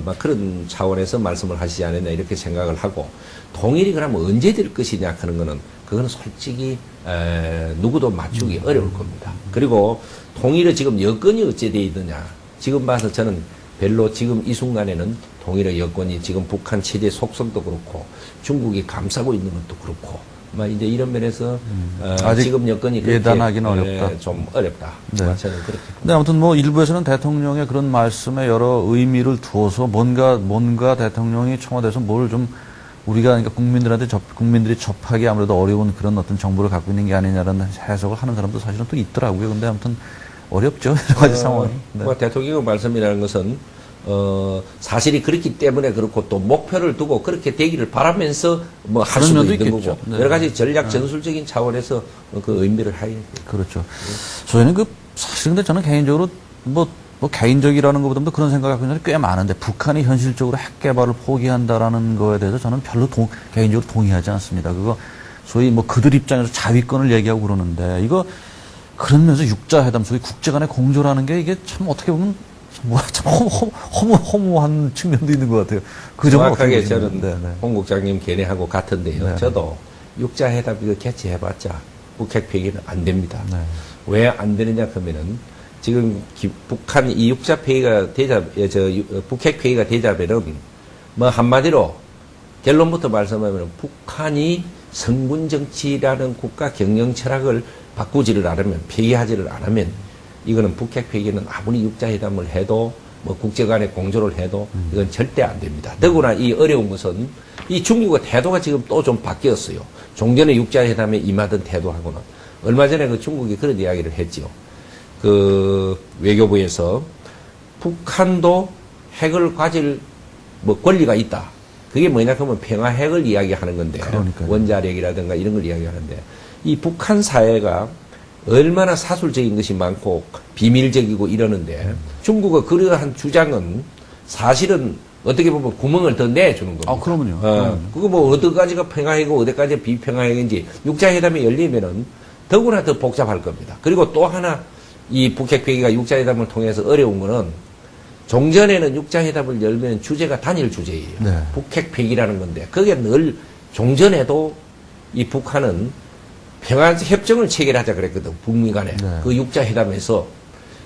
막 그런 차원에서 말씀을 하시지 않았나 이렇게 생각을 하고 통일이 그러면 언제 될 것이냐 하는 거는 그거는 솔직히 누구도 맞추기 어려울 겁니다. 그리고 통일의 지금 여건이 어찌 돼 있느냐 지금 봐서 저는 별로 지금 이 순간에는 통일의 여건이 지금 북한 체제 속성도 그렇고 중국이 감싸고 있는 것도 그렇고 이제 이런 면에서 아직 지금 여건이 예단하기는 어렵다. 좀 어렵다. 네. 저는 그렇게. 근데 아무튼 뭐 일부에서는 대통령의 그런 말씀에 여러 의미를 두어서 뭔가 대통령이 청와대에서 뭘 좀 우리가 그러니까 국민들이 접하기 아무래도 어려운 그런 어떤 정보를 갖고 있는 게 아니냐라는 해석을 하는 사람도 사실은 또 있더라고요. 근데 아무튼 어렵죠. 여러 가지 상황이. 네. 뭐 대통령 말씀이라는 것은 사실이 그렇기 때문에 그렇고 또 목표를 두고 그렇게 되기를 바라면서 뭐 할 수도 있는 있겠죠. 거고 네. 여러 가지 전략 전술적인 차원에서 그 의미를 하게 그렇죠. 저희는 사실 근데 저는 개인적으로 뭐 개인적이라는 것보다도 그런 생각을 갖고 있는 사람이 꽤 많은데 북한이 현실적으로 핵 개발을 포기한다라는 거에 대해서 저는 별로 개인적으로 동의하지 않습니다. 그거 소위 뭐 그들 입장에서 자위권을 얘기하고 그러는데 이거 그러면서 육자회담 소위 국제 간의 공조라는 게 이게 참 어떻게 보면 참 허무한 측면도 있는 것 같아요. 그 점은 정확하게 어떻게 저는 보시는데, 홍 국장님 견해하고 같은데요. 네. 저도 육자회담 이거 개최해봤자 북핵 폐기는 안 됩니다. 네. 왜 안 되느냐 하면은 지금 북한 이 육자 폐기가 북핵 폐기가 되자면은 뭐 한마디로 결론부터 말씀하면 북한이 성군 정치라는 국가 경영 철학을 바꾸지를 않으면 폐기하지를 않으면 이거는 북핵 폐기는 아무리 육자회담을 해도 뭐 국제 간에 공조를 해도 이건 절대 안 됩니다. 더구나 이 어려운 것은 이 중국의 태도가 지금 또 좀 바뀌었어요. 종전에 육자회담에 임하던 태도하고는 얼마 전에 그 중국이 그런 이야기를 했지요. 그 외교부에서 북한도 핵을 가질 뭐 권리가 있다. 그게 뭐냐 하면 평화 핵을 이야기하는 건데 그러니까요. 원자력이라든가 이런 걸 이야기하는데 이 북한 사회가 얼마나 사술적인 것이 많고 비밀적이고 이러는데 중국의 그러한 주장은 사실은 어떻게 보면 구멍을 더 내주는 겁니다. 그러면요. 그거 뭐 어디까지가 평화이고 어디까지가 비평화인지 육자회담이 열리면은 더구나 더 복잡할 겁니다. 그리고 또 하나 이 북핵폐기가 육자회담을 통해서 어려운 거는 종전에는 육자회담을 열면 주제가 단일 주제예요. 네. 북핵폐기라는 건데 그게 늘 종전에도 이 북한은 평화협정을 체결하자 그랬거든. 북미 간에. 네. 그 육자회담에서.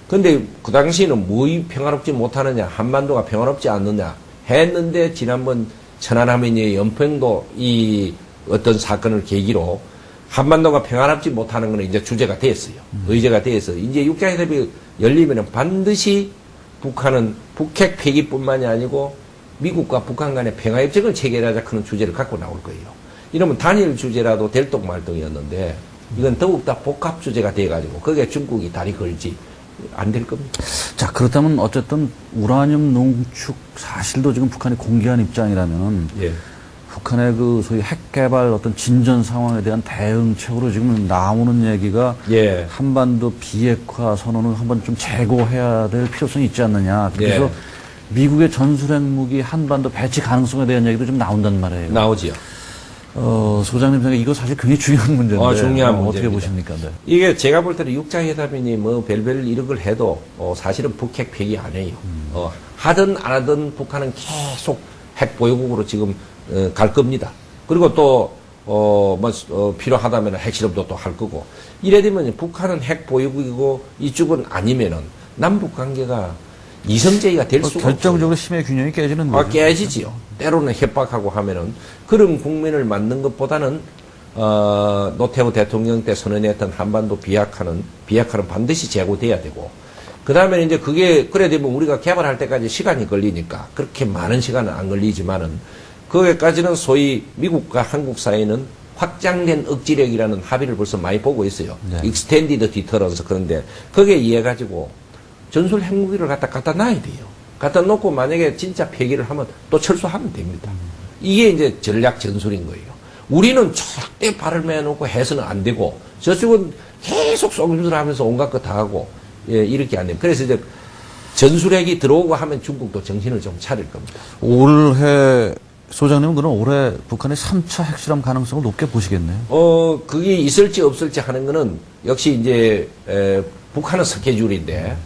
근데 그 당시에는 뭐이 평화롭지 못하느냐, 한반도가 평화롭지 않느냐 했는데 지난번 천안함의 연평도 이 어떤 사건을 계기로 한반도가 평화롭지 못하는 거는 이제 주제가 됐어요. 의제가 돼서 이제 육자회담이 열리면은 반드시 북한은 북핵 폐기뿐만이 아니고 미국과 북한 간의 평화협정을 체결하자 그런 주제를 갖고 나올 거예요. 이러면 단일 주제라도 될똥말똥이었는데 이건 더욱더 복합 주제가 돼가지고 거기에 중국이 다리 걸지 안 될 겁니다. 자, 그렇다면 어쨌든 우라늄 농축 사실도 지금 북한이 공개한 입장이라면 예. 북한의 그 소위 핵 개발 어떤 진전 상황에 대한 대응책으로 지금 나오는 얘기가 예. 한반도 비핵화 선언을 한번 좀 재고해야 될 필요성이 있지 않느냐. 그래서 예. 미국의 전술핵무기 한반도 배치 가능성에 대한 얘기도 좀 나온단 말이에요. 나오지요. 소장님 생각에 이거 사실 굉장히 중요한 문제인데 중요한 어떻게 문제입니다. 보십니까? 네. 이게 제가 볼 때는 육자회담이니 뭐 별별 이런 걸 해도 사실은 북핵 폐기 안 해요. 하든 안 하든 북한은 계속 핵 보유국으로 지금 갈 겁니다. 그리고 또 필요하다면 핵실험도 또 할 거고 이래 되면 북한은 핵 보유국이고 이쪽은 아니면은 남북 관계가 이성제의가 될 수가 결정적으로 힘의 균형이 깨지는 거죠. 깨지지요. 때로는 협박하고 하면은 그런 국면을 만든 것보다는 노태우 대통령 때 선언했던 한반도 비핵화는 반드시 재고돼야 되고 그 다음에 이제 그게 그래 되면 우리가 개발할 때까지 시간이 걸리니까 그렇게 많은 시간은 안 걸리지만은 거기까지는 소위 미국과 한국 사이는 확장된 억지력이라는 합의를 벌써 많이 보고 있어요. 네. 익스텐디드 디터런스 그런데 거기에 의해 가지고 전술 핵무기를 갖다 놔야 돼요. 갖다 놓고 만약에 진짜 폐기를 하면 또 철수하면 됩니다. 이게 이제 전략 전술인 거예요. 우리는 절대 발을 매놓고 해서는 안 되고 저쪽은 계속 쏘금술하면서 온갖 거 다 하고 이렇게 안 됩니다. 그래서 이제 전술핵이 들어오고 하면 중국도 정신을 좀 차릴 겁니다. 올해 소장님은 그럼 올해 북한의 3차 핵실험 가능성을 높게 보시겠네요. 그게 있을지 없을지 하는 거는 역시 이제 북한은 스케줄인데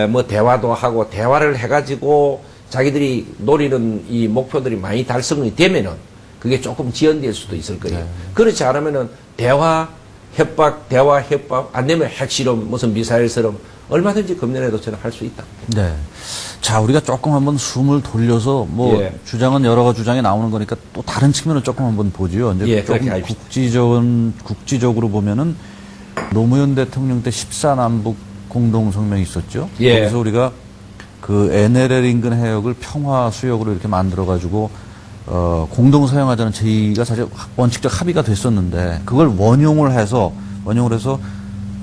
뭐 대화도 하고 대화를 해가지고 자기들이 노리는 이 목표들이 많이 달성이 되면은 그게 조금 지연될 수도 있을 거예요. 네. 그렇지 않으면은 대화 협박 안 되면 핵실험 무슨 미사일 실험 얼마든지 금년에도 저는 할 수 있다. 네. 자, 우리가 조금 한번 숨을 돌려서 뭐 예. 주장은 여러 가지 주장이 나오는 거니까 또 다른 측면을 조금 한번 보지요. 이제 예, 조금 그렇게 합시다. 국지적으로 보면은 노무현 대통령 때 14남북 공동성명이 있었죠. 예. 거기서 우리가 그 NLL 인근 해역을 평화 수역으로 이렇게 만들어가지고 공동 사용하자는 제의가 사실 원칙적 합의가 됐었는데 그걸 원용을 해서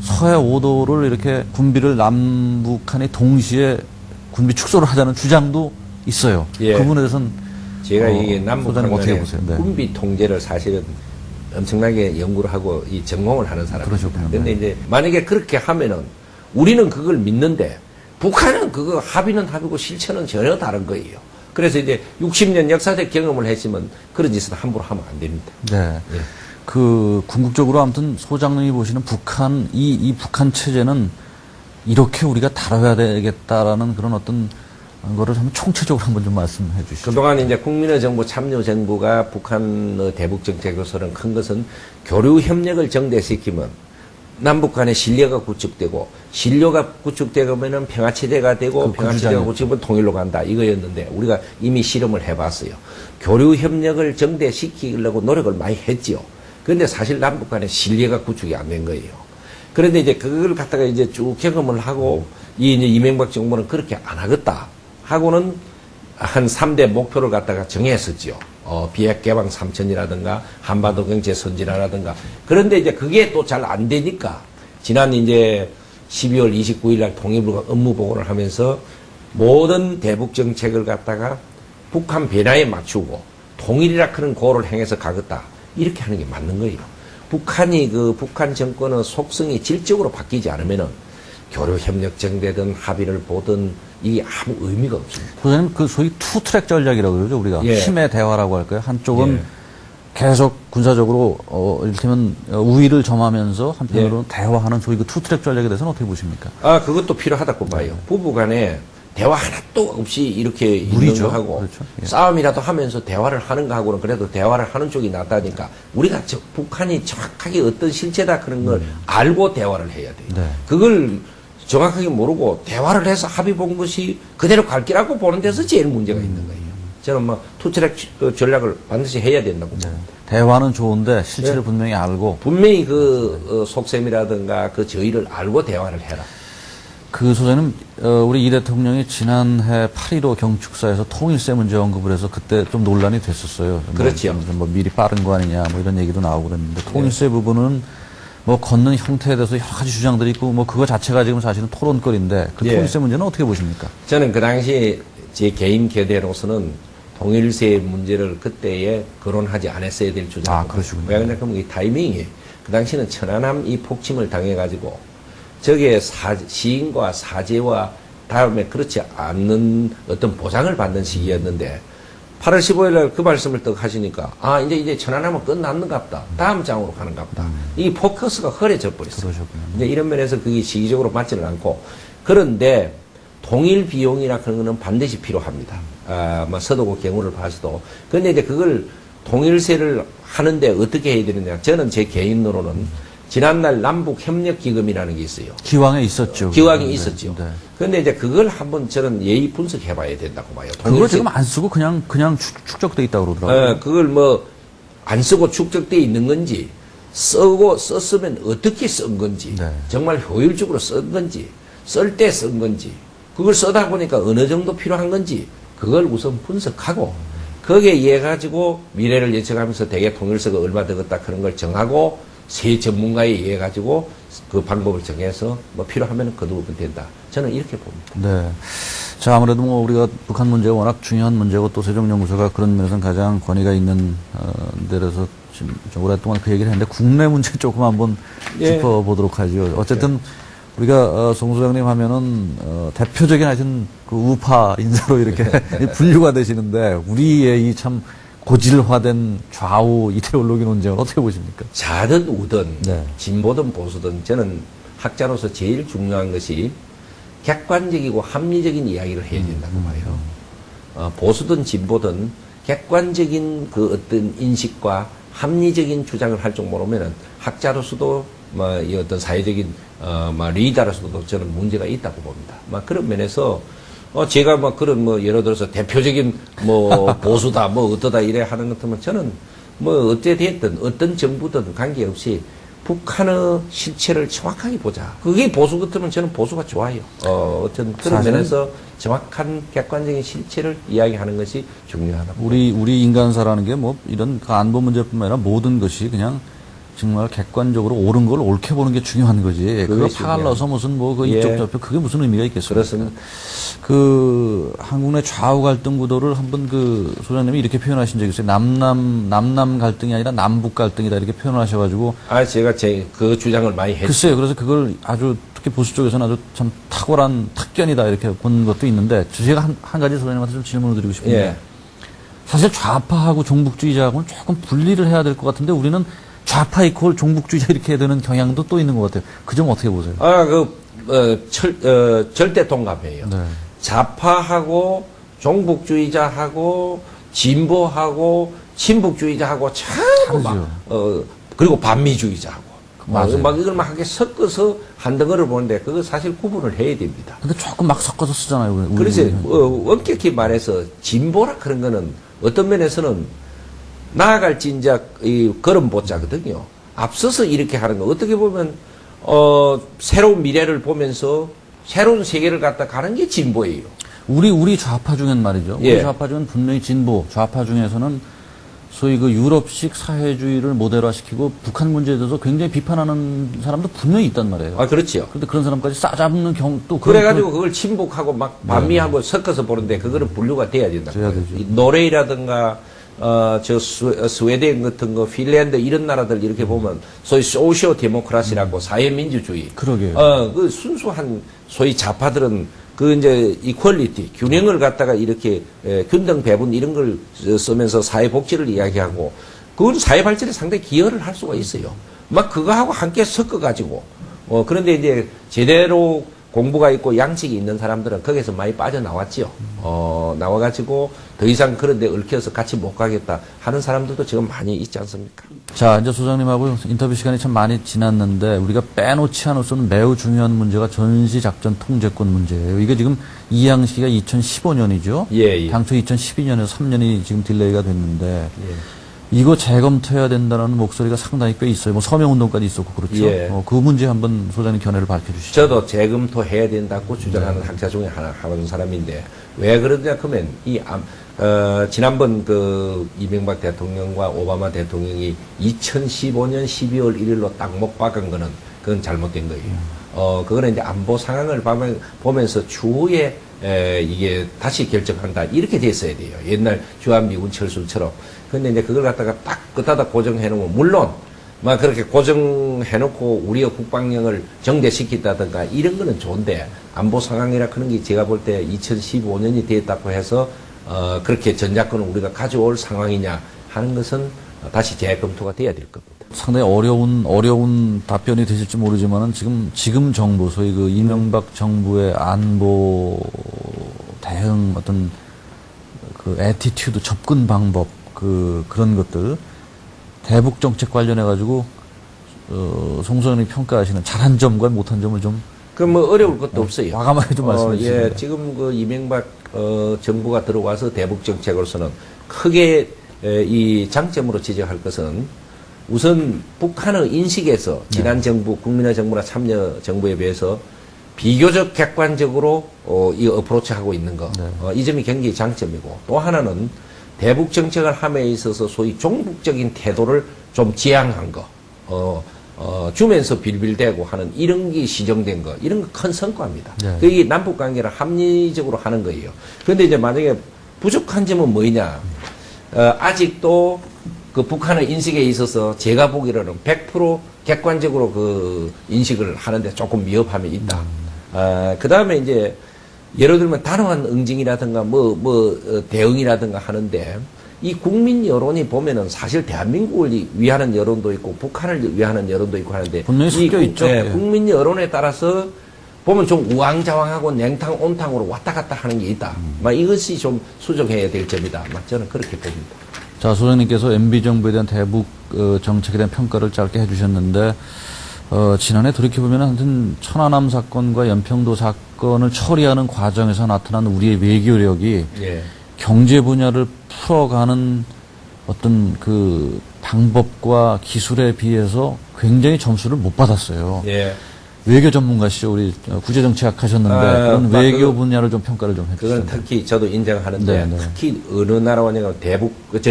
서해 5도를 이렇게 군비를 남북한이 동시에 군비 축소를 하자는 주장도 있어요. 예. 그 부분에 대해서는 제가 이게 남북 소장님 어떻게 관련의 보세요? 네. 군비 통제를 사실은 엄청나게 연구를 하고 이 전공을 하는 사람입니다. 그러셨군요. 근데 네. 이제 만약에 그렇게 하면은 우리는 그걸 믿는데 북한은 그거 합의는 합의고 실천은 전혀 다른 거예요. 그래서 이제 60년 역사적 경험을 했지만 그런 짓은 함부로 하면 안 됩니다. 네. 예. 그 궁극적으로 아무튼 소장님이 보시는 북한 이 북한 체제는 이렇게 우리가 다뤄야 되겠다라는 그런 어떤 거를 한번 총체적으로 한번 좀 말씀해 주시죠. 그동안 이제 국민의 정부 참여정부가 북한 대북 정책에서는 큰 것은 교류 협력을 정대시키면 남북 간의 신뢰가 구축되고 신뢰가 구축되면은 평화체제가 되고 평화체제가 주장이었죠. 구축되면 통일로 간다 이거였는데 우리가 이미 실험을 해봤어요. 교류 협력을 정대시키려고 노력을 많이 했지요. 그런데 사실 남북 간의 신뢰가 구축이 안 된 거예요. 그런데 이제 그걸 갖다가 이제 쭉 경험을 하고 이 이제 이명박 정부는 그렇게 안 하겠다 하고는 한 3대 목표를 갖다가 정했었지요. 비핵 개방 3천이라든가 한반도 경제 선진화라든가. 그런데 이제 그게 또 잘 안 되니까 지난 이제 12월 29일 날 통일부가 업무 보고를 하면서 모든 대북 정책을 갖다가 북한 변화에 맞추고 통일이라 그런 고를 행해서 가겠다. 이렇게 하는 게 맞는 거예요. 북한이 북한 정권의 속성이 질적으로 바뀌지 않으면은 교류협력정 되든 합의를 보든 이게 아무 의미가 없습니다. 소장님, 그 소위 투트랙 전략이라고 그러죠, 우리가. 예. 힘의 대화라고 할까요? 한쪽은 예. 계속 군사적으로, 이를테면 우위를 점하면서 한편으로는 대화하는 소위 그 투트랙 전략에 대해서는 어떻게 보십니까? 그것도 필요하다고 봐요. 부부 간에 대화 하나도 없이 이렇게 있는 무리죠. 거 하고 그렇죠. 예. 싸움이라도 하면서 대화를 하는 거 하고는 그래도 대화를 하는 쪽이 낫다니까 우리가 북한이 정확하게 어떤 실체다 그런 걸 알고 대화를 해야 돼요. 네. 그걸 정확하게 모르고 대화를 해서 합의 본 것이 그대로 갈 기라고 보는 데서 제일 문제가 있는 거예요. 저는 투트랙 전략을 반드시 해야 된다고 봅니다. 대화는 좋은데 실체를 네. 분명히 알고 분명히 속셈이라든가 그 저희를 알고 대화를 해라. 그 소장님, 우리 이 대통령이 지난해 8.15 경축사에서 통일세 문제 언급을 해서 그때 좀 논란이 됐었어요. 그렇죠. 뭐 미리 빠른 거 아니냐, 뭐 이런 얘기도 나오고 그랬는데 통일세 부분은 뭐 걷는 형태에 대해서 여러 가지 주장들이 있고 뭐 그거 자체가 지금 사실은 토론거리인데 그 예. 통일세 문제는 어떻게 보십니까? 저는 그 당시 제 개인 견해로서는 통일세 문제를 그때에 거론하지 않았어야 될 주장. 그러시군요. 왜 그러냐면 이 타이밍이 그 당시는 천안함 이 폭침을 당해가지고 저게 시인과 사죄와 다음에 그렇지 않는 어떤 보상을 받는 시기였는데 8월 15일 날 그 말씀을 딱 하시니까 이제 천안함은 끝났는갑다. 다음 장으로 가는갑다. 이 포커스가 흐려져 버렸어요. 그러셨군요. 이제 이런 면에서 그게 시기적으로 맞지는 않고 그런데 동일 비용이나 그런 거는 반드시 필요합니다. 뭐 서도국 경우를 봐서도. 근데 이제 그걸 통일세를 하는데 어떻게 해야 되느냐. 저는 제 개인으로는 지난날 남북협력기금이라는 게 있어요. 기왕에 있었죠. 기왕이 네, 있었죠. 네. 그런데 이제 그걸 한번 저는 예의 분석해 봐야 된다고 봐요. 그거 지금 안 쓰고 그냥 축적돼 있다고 그러더라고요. 그걸 뭐 안 쓰고 축적돼 있는 건지 썼으면 어떻게 쓴 건지 네. 정말 효율적으로 쓴 건지 쓸 때 쓴 건지 그걸 쓰다 보니까 어느 정도 필요한 건지 그걸 우선 분석하고 거기에 의해 가지고 미래를 예측하면서 대개 통일세가 얼마 되겠다 그런 걸 정하고 세 전문가에 의해 가지고 그 방법을 정해서 뭐 필요하면 거두면 된다. 저는 이렇게 봅니다. 네. 자, 아무래도 뭐 우리가 북한 문제가 워낙 중요한 문제고 또 세종연구소가 그런 면에서는 가장 권위가 있는 데라서 지금 좀 오랫동안 그 얘기를 했는데 국내 문제 조금 한번 예. 짚어보도록 하죠. 어쨌든 우리가 송 소장님 하면은 대표적인 하여튼 그 우파 인사로 이렇게 분류가 되시는데 우리의 이 참 고질화된 좌우 이데올로기 논쟁을 어떻게 보십니까? 좌든 우든 네. 진보든 보수든 저는 학자로서 제일 중요한 것이 객관적이고 합리적인 이야기를 해야 된다고 봐요. 보수든 진보든 객관적인 그 어떤 인식과 합리적인 주장을 할 줄 모르면은 학자로서도 뭐 이 어떤 사회적인 리더로서도 저는 문제가 있다고 봅니다. 그런 면에서 제가 그런 예를 들어서 대표적인 보수다 어떠다 이래 하는 것 같으면 저는 어째 됐든 어떤 정부든 관계없이 북한의 실체를 정확하게 보자. 그게 보수 같으면 저는 보수가 좋아요. 어떤 그런 면에서 정확한 객관적인 실체를 이야기하는 것이 중요하다. 우리 인간사라는 게 뭐 이런 그 안보 문제뿐만 아니라 모든 것이 그냥 정말 객관적으로 옳은 걸 옳게 보는 게 중요한 거지. 그거 파갈러서 무슨 그 이쪽 예. 저쪽 그게 무슨 의미가 있겠습니까? 그렇습니다. 그 한국 내 좌우 갈등 구도를 한번 그 소장님이 이렇게 표현하신 적이 있어요. 남남 갈등이 아니라 남북 갈등이다 이렇게 표현하셔가지고. 제가 그 주장을 많이 했죠. 글쎄요. 그래서 그걸 아주 특히 보수 쪽에서는 아주 참 탁월한 특견이다 이렇게 본 것도 있는데 제가 한 가지 소장님한테 좀 질문을 드리고 싶은데 예. 사실 좌파하고 종북주의자하고는 조금 분리를 해야 될 것 같은데 우리는 좌파 이퀄 종북주의자 이렇게 해야 되는 경향도 또 있는 것 같아요. 그 점 어떻게 보세요? 절대 동감해요. 네. 좌파하고 종북주의자하고 진보하고 친북주의자하고 전부 그리고 반미주의자하고 맞아요. 이걸 하게 섞어서 한 덩어리를 보는데 그거 사실 구분을 해야 됩니다. 근데 조금 막 섞어서 쓰잖아요. 그래서 엄격히 말해서 진보라 그런 거는 어떤 면에서는 나아갈 진작 이 걸음보자거든요. 앞서서 이렇게 하는 거 어떻게 보면 새로운 미래를 보면서 새로운 세계를 갖다 가는 게 진보예요. 우리 좌파 중엔 말이죠. 예. 우리 좌파 중엔 분명히 진보, 좌파 중에서는 소위 그 유럽식 사회주의를 모델화시키고 북한 문제에 대해서 굉장히 비판하는 사람도 분명히 있단 말이에요. 아, 그렇죠. 그런데 그런 사람까지 싸잡는 또 그래가지고 그걸 친북하고 막 반미하고 섞어서 보는데 그거는 분류가 돼야 된다. 돼야 되죠. 노르웨이라든가 스웨덴 같은 거, 핀란드 이런 나라들 이렇게 보면 소위 소시오 데모크라시라고 사회민주주의. 그러게요. 그 순수한 소위 좌파들은 그 이제 이퀄리티 균형을 갖다가 이렇게 균등 배분 이런 걸 쓰면서 사회 복지를 이야기하고 그건 사회 발전에 상당히 기여를 할 수가 있어요. 막 그거하고 함께 섞어 가지고 그런데 이제 제대로 공부가 있고 양식이 있는 사람들은 거기서 많이 빠져나왔지요. 나와가지고 더 이상 그런데 얽혀서 같이 못 가겠다 하는 사람들도 지금 많이 있지 않습니까? 자, 이제 소장님하고 인터뷰 시간이 참 많이 지났는데 우리가 빼놓지 않을 수 없는 매우 중요한 문제가 전시작전 통제권 문제예요. 이게 지금 이양시가 2015년이죠. 예. 당초 2012년에서 3년이 지금 딜레이가 됐는데 예. 이거 재검토해야 된다는 목소리가 상당히 꽤 있어요. 뭐 서명운동까지 있었고 그렇죠. 예. 그 문제 한번 소장님 견해를 밝혀주시죠. 저도 재검토해야 된다고 주장하는 학자 중에 한 사람인데 왜 그러냐 하면 지난번 그 이명박 대통령과 오바마 대통령이 2015년 12월 1일로 딱 못 박은 거는 그건 잘못된 거예요. 그거는 이제 안보 상황을 보면서 추후에 이게 다시 결정한다 이렇게 됐어야 돼요. 옛날 주한미군 철수처럼. 근데 이제 그걸 갖다가 딱 끝에다 고정해 놓으면 물론 막 그렇게 고정해 놓고 우리의 국방력을 정대시킨다든가 이런 거는 좋은데 안보 상황이라 그런 게 제가 볼 때 2015년이 됐다고 해서 그렇게 전작권을 우리가 가져올 상황이냐 하는 것은 다시 재검토가 돼야 될 겁니다. 상당히 어려운 답변이 되실지 모르지만은 지금 정부, 소위 그 이명박 정부의 안보 대응 어떤 그 애티튜드, 접근 방법, 그런 것들, 대북 정책 관련해가지고, 송 소장님이 평가하시는 잘한 점과 못한 점을 좀. 뭐 어려울 것도 없어요. 과감하게 좀 말씀해 주시죠. 예, 지금 그 이명박 정부가 들어와서 대북 정책으로서는 크게 이 장점으로 지적할 것은 우선 북한의 인식에서 지난 정부, 국민의 정부나 참여 정부에 비해서 비교적 객관적으로 이 어프로치하고 있는 거. 이 점이 굉장히 장점이고 또 하나는 대북 정책을 함에 있어서 소위 종북적인 태도를 좀 지양한 거. 주면서 빌빌대고 하는 이런 게 시정된 거, 이런 거 큰 성과입니다. 네. 그게 남북 관계를 합리적으로 하는 거예요. 그런데 이제 만약에 부족한 점은 뭐냐? 아직도 그 북한의 인식에 있어서 제가 보기로는 100% 객관적으로 그 인식을 하는데 조금 미흡함이 있다. 그 다음에 이제 예를 들면 단호한 응징이라든가 대응이라든가 하는데 이 국민 여론이 보면은 사실 대한민국을 위하는 여론도 있고 북한을 위하는 여론도 있고 하는데 분명히 섞여 있죠. 예, 국민 여론에 따라서 보면 좀 우왕좌왕하고 냉탕 온탕으로 왔다 갔다 하는 게 있다. 막 이것이 좀 수정해야 될 점이다. 막 저는 그렇게 봅니다. 자, 소장님께서 MB정부에 대한 대북 정책에 대한 평가를 짧게 해주셨는데, 지난해 돌이켜보면 하여튼 천안함 사건과 연평도 사건을 처리하는 과정에서 나타난 우리의 외교력이 예. 경제 분야를 풀어가는 어떤 그 방법과 기술에 비해서 굉장히 점수를 못 받았어요. 예. 외교 전문가시죠. 우리 국제정치학 하셨는데 그런 외교 분야를 좀 평가를 좀 해주시죠. 그건 특히 저도 인정하는데 네. 특히 어느 나라와냐면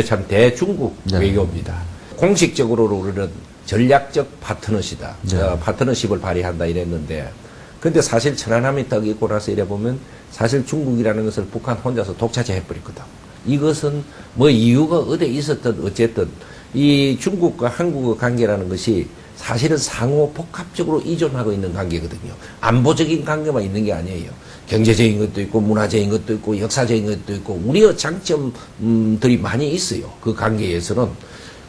참 대중국 네. 외교입니다. 공식적으로 우리는 전략적 파트너시다. 네. 파트너십을 발휘한다 이랬는데 근데 사실 천안함이 딱 있고 나서 이래 보면 사실 중국이라는 것을 북한 혼자서 독차지해 버렸거든. 이것은 뭐 이유가 어디에 있었든 어쨌든 이 중국과 한국의 관계라는 것이 사실은 상호 복합적으로 이존하고 있는 관계거든요. 안보적인 관계만 있는 게 아니에요. 경제적인 것도 있고 문화적인 것도 있고 역사적인 것도 있고 우리의 장점들이 많이 있어요. 그 관계에서는.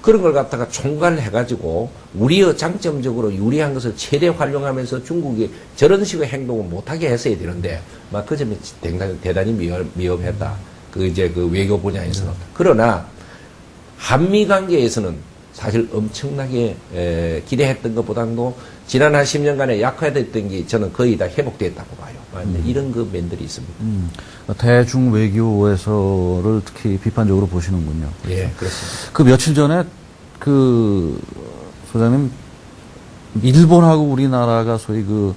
그런 걸 갖다가 총괄해가지고 우리의 장점적으로 유리한 것을 최대 활용하면서 중국이 저런 식의 행동을 못하게 했어야 되는데 막 그 점이 대단히 미흡했다. 그 이제 그 외교 분야에서는. 그러나 한미 관계에서는 사실 엄청나게 기대했던 것보다도 지난 한 10년간에 약화됐던 게 저는 거의 다 회복됐다고 봐요. 이런 그 면들이 있습니다. 대중 외교에서를 특히 비판적으로 보시는군요. 예, 그렇습니다. 그 며칠 전에 그 소장님 일본하고 우리나라가 소위 그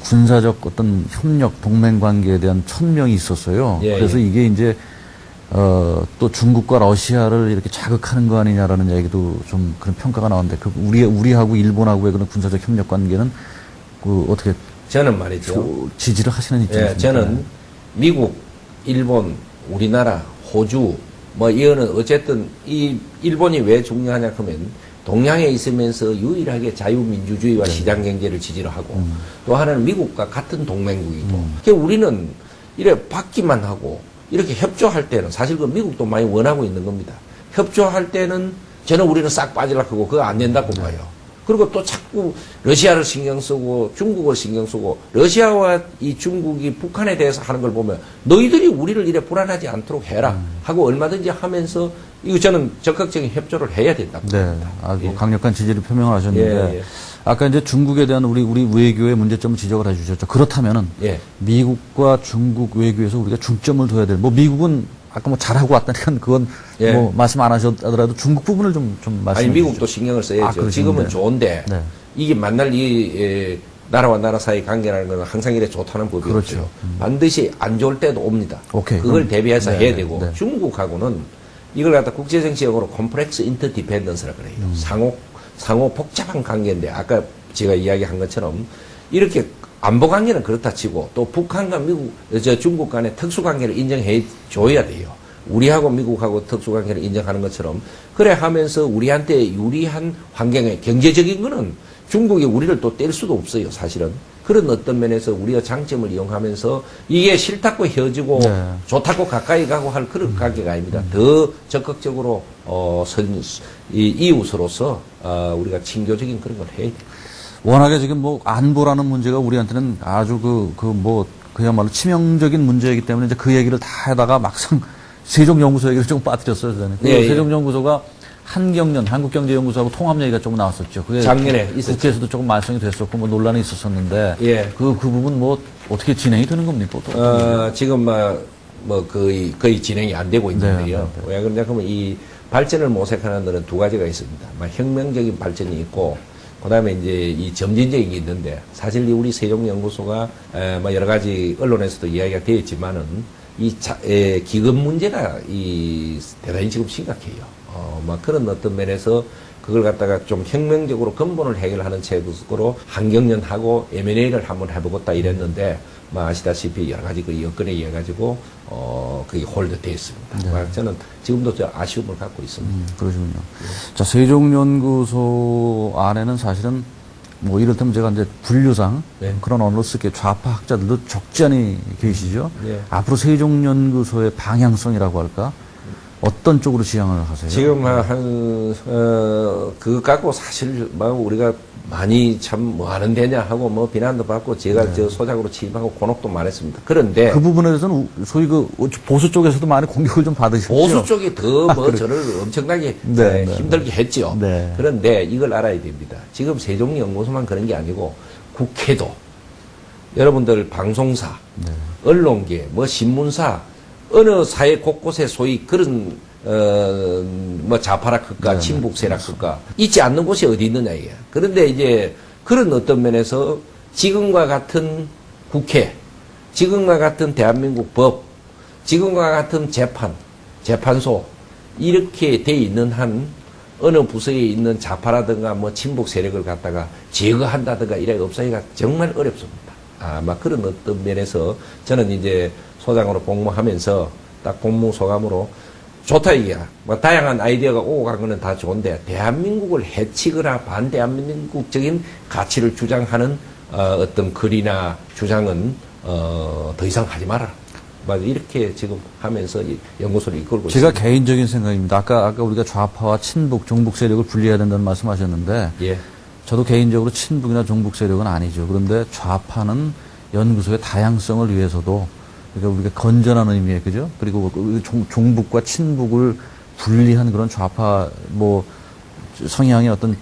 군사적 어떤 협력, 동맹 관계에 대한 천명이 있었어요. 예, 그래서 예. 이게 이제 또 중국과 러시아를 이렇게 자극하는 거 아니냐라는 얘기도 좀 그런 평가가 나오는데 그 우리하고 일본하고의 그런 군사적 협력 관계는 그 어떻게 저는 말이죠. 지지를 하시는 입장이십니까? 예, 저는 미국, 일본, 우리나라, 호주 뭐 이거는 어쨌든 이 일본이 왜 중요하냐 하면 동양에 있으면서 유일하게 자유민주주의와 시장경제를 지지를 하고 또 하나는 미국과 같은 동맹국이고 그러니까 우리는 이래 받기만 하고 이렇게 협조할 때는 사실 그 미국도 많이 원하고 있는 겁니다. 협조할 때는 저는 우리는 싹 빠지려고 하고 그거 안 된다고 봐요. 그리고 또 자꾸 러시아를 신경 쓰고 중국을 신경 쓰고 러시아와 이 중국이 북한에 대해서 하는 걸 보면 너희들이 우리를 이래 불안하지 않도록 해라 하고 얼마든지 하면서 이거 저는 적극적인 협조를 해야 된다고 네, 봅니다. 아주 예. 강력한 지지를 표명을 하셨는데 예, 예. 아까 이제 중국에 대한 우리 외교의 문제점을 지적을 해주셨죠. 그렇다면은 예. 미국과 중국 외교에서 우리가 중점을 둬야 될. 뭐 미국은 아까 뭐 잘하고 왔다니까 그건 예. 뭐 말씀 안 하셨더라도 중국 부분을 좀 말씀해 아니 주시죠. 미국도 신경을 써야죠. 그러시는데. 지금은 좋은데 네. 이게 만날 이 나라와 나라 사이 관계라는 건 항상 이래 좋다는 법이 그렇죠. 없어요. 반드시 안 좋을 때도 옵니다. 오케이. 그걸 그럼- 대비해서 네, 해야 네, 되고 네. 중국하고는 이걸 갖다 국제정치적으로 콤플렉스 인터디펜던스라 그래요. 상호 복잡한 관계인데 아까 제가 이야기한 것처럼 이렇게 안보 관계는 그렇다 치고 또 북한과 미국, 중국 간의 특수 관계를 인정해 줘야 돼요. 우리하고 미국하고 특수 관계를 인정하는 것처럼 그래 하면서 우리한테 유리한 환경에 경제적인 거는 중국이 우리를 또 뗄 수도 없어요, 사실은. 그런 어떤 면에서 우리의 장점을 이용하면서 이게 싫다고 헤어지고 네. 좋다고 가까이 가고 할 그런 관계가 아닙니다. 더 적극적으로 이웃으로서 우리가 친교적인 그런 걸 해야 돼요. 워낙에 지금 뭐 안보라는 문제가 우리한테는 아주 그야말로 치명적인 문제이기 때문에 이제 그 얘기를 다 하다가 막상 세종연구소 얘기를 좀 빠뜨렸어요, 저는. 예, 예. 세종연구소가 한경련, 한국경제연구소하고 통합 얘기가 조금 나왔었죠. 그게 작년에 있었죠. 국회에서도 조금 말썽이 됐었고, 뭐 논란이 있었었는데. 예. 그 부분 뭐 어떻게 진행이 되는 겁니까? 또? 지금 거의 진행이 안 되고 있는데요. 왜 그러냐 하면 이 발전을 모색하는 데는 두 가지가 있습니다. 혁명적인 발전이 있고, 그 다음에 이제 이 점진적인 게 있는데, 사실 우리 세종연구소가 여러 가지 언론에서도 이야기가 되어 있지만은, 기금 문제가 대단히 지금 심각해요. 그런 어떤 면에서 그걸 갖다가 좀 혁명적으로 근본을 해결하는 책으로 한경련하고 M&A를 한번 해보겠다 이랬는데, 아시다시피 여러 가지 그 여건에 의해 가지고, 그게 홀드되어 있습니다. 저는 지금도 저 아쉬움을 갖고 있습니다. 그러시군요. 자, 세종연구소 안에는 사실은 뭐 이를테면 제가 이제 분류상 네. 그런 언어를 쓸게 좌파 학자들도 적지 않이 계시죠. 네. 앞으로 세종연구소의 방향성이라고 할까? 어떤 쪽으로 지향을 하세요? 지금 그거 갖고 사실 우리가 많이 참 뭐 하는 데냐 하고 비난도 받고 제가 저 소장으로 취임하고 곤혹도 많았습니다. 그런데 그 부분에 대해서는 소위 그 보수 쪽에서도 많이 공격을 좀 받으셨죠. 보수 쪽이 더 저를 엄청나게 네, 네, 힘들게 했죠. 네. 그런데 이걸 알아야 됩니다. 지금 세종연구소만 그런 게 아니고 국회도 여러분들 방송사, 언론계, 신문사 어느 사회 곳곳에 소위 그런 좌파락 극과 친북 세락 극과 있지 않는 곳이 어디 있느냐 이게. 그런데 이제 그런 어떤 면에서 지금과 같은 국회, 지금과 같은 대한민국 법, 지금과 같은 재판소 이렇게 돼 있는 한 어느 부서에 있는 좌파라든가 친북 세력을 갖다가 제거한다든가 이래 없어기가 정말 어렵습니다. 아마 그런 어떤 면에서 저는 이제 소장으로 복무하면서 딱 복무 소감으로 좋다 이게야. 다양한 아이디어가 오고 간 거는 다 좋은데 대한민국을 해치거나 반대한민국적인 가치를 주장하는 어떤 글이나 주장은 더 이상 하지 마라. 이렇게 지금 하면서 이 연구소를 이끌고 제가 있습니다. 개인적인 생각입니다. 아까 우리가 좌파와 친북, 종북 세력을 분리해야 된다는 말씀하셨는데 예. 저도 개인적으로 친북이나 종북 세력은 아니죠. 그런데 좌파는 연구소의 다양성을 위해서도 그러니까 우리가 건전한 의미의 그죠? 그리고 종북과 친북을 분리한 그런 좌파 성향의 어떤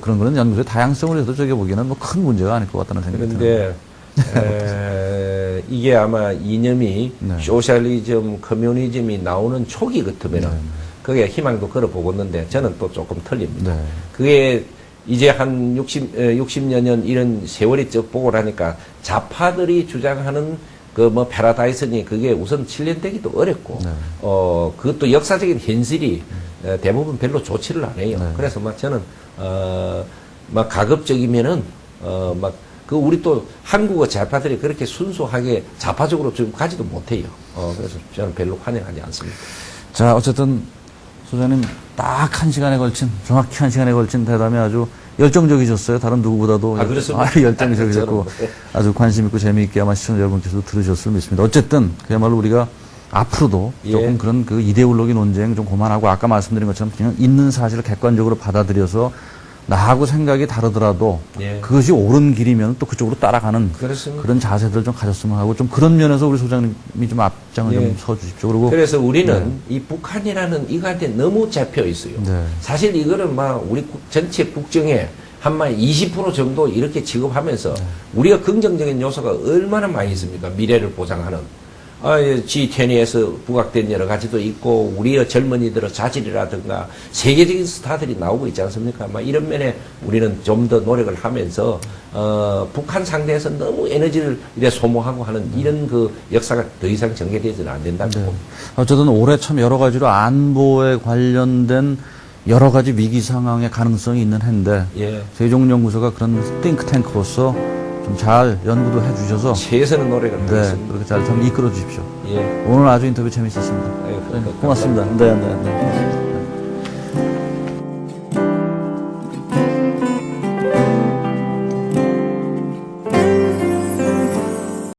그런 거는 연구소의 다양성을 위해서 저게 보기에는 큰 문제가 아닐 것 같다는 생각이 듭니다. 그런데 이게 아마 이념이 소셜리즘, 커뮤니즘이 나오는 초기 같으면은 그게 희망도 걸어보겠는데 저는 또 조금 틀립니다. 네. 그게 이제 한 60여 년 이런 세월이 쭉 보고 나니까 좌파들이 주장하는 그 뭐 패러다이스니 그게 우선 실현되기도 어렵고, 그것도 역사적인 현실이 대부분 별로 좋지를 않아요. 그래서 막 저는, 막 가급적이면은, 그 우리 또 한국어 좌파들이 그렇게 순수하게 좌파적으로 좀 가지도 못해요. 그래서 저는 별로 환영하지 않습니다. 자, 어쨌든 소장님 딱 1시간에 걸친, 정확히 1시간에 걸친 대담이 아주 열정적이셨어요. 다른 누구보다도. 아, 그렇습니까? 열정적이셨고 아주 관심 있고 재미있게 아마 시청자 여러분께서도 들으셨을 믿습니다. 어쨌든 그야말로 우리가 앞으로도 조금 그런 그 이데올로기 논쟁 좀 그만하고 아까 말씀드린 것처럼 그냥 있는 사실을 객관적으로 받아들여서 나하고 생각이 다르더라도 그것이 옳은 길이면 또 그쪽으로 따라가는 그렇습니다. 그런 자세들을 좀 가졌으면 하고 좀 그런 면에서 우리 소장님이 좀 앞장을 좀 서주십시오. 그리고 그래서 우리는 이 북한이라는 이거한테 너무 잡혀 있어요. 사실 이거는 막 우리 전체 국정에 한 20% 정도 이렇게 취급하면서 우리가 긍정적인 요소가 얼마나 많이 있습니까? 미래를 보장하는. G20에서 부각된 여러 가지도 있고, 우리의 젊은이들의 자질이라든가, 세계적인 스타들이 나오고 있지 않습니까? 막 이런 면에 우리는 좀 더 노력을 하면서, 북한 상대에서 너무 에너지를 이래 소모하고 하는 이런 그 역사가 더 이상 전개되지는 안 된다고 봅니다. 어쨌든 올해 참 여러 가지로 안보에 관련된 여러 가지 위기 상황의 가능성이 있는 해인데, 세종연구소가 그런 띵크탱크로서 좀 잘 연구도 해주셔서 최선의 노력을 하겠습니다. 그렇게 잘 좀 이끌어 주십시오. 오늘 아주 인터뷰 재밌었습니다. 고맙습니다. 네.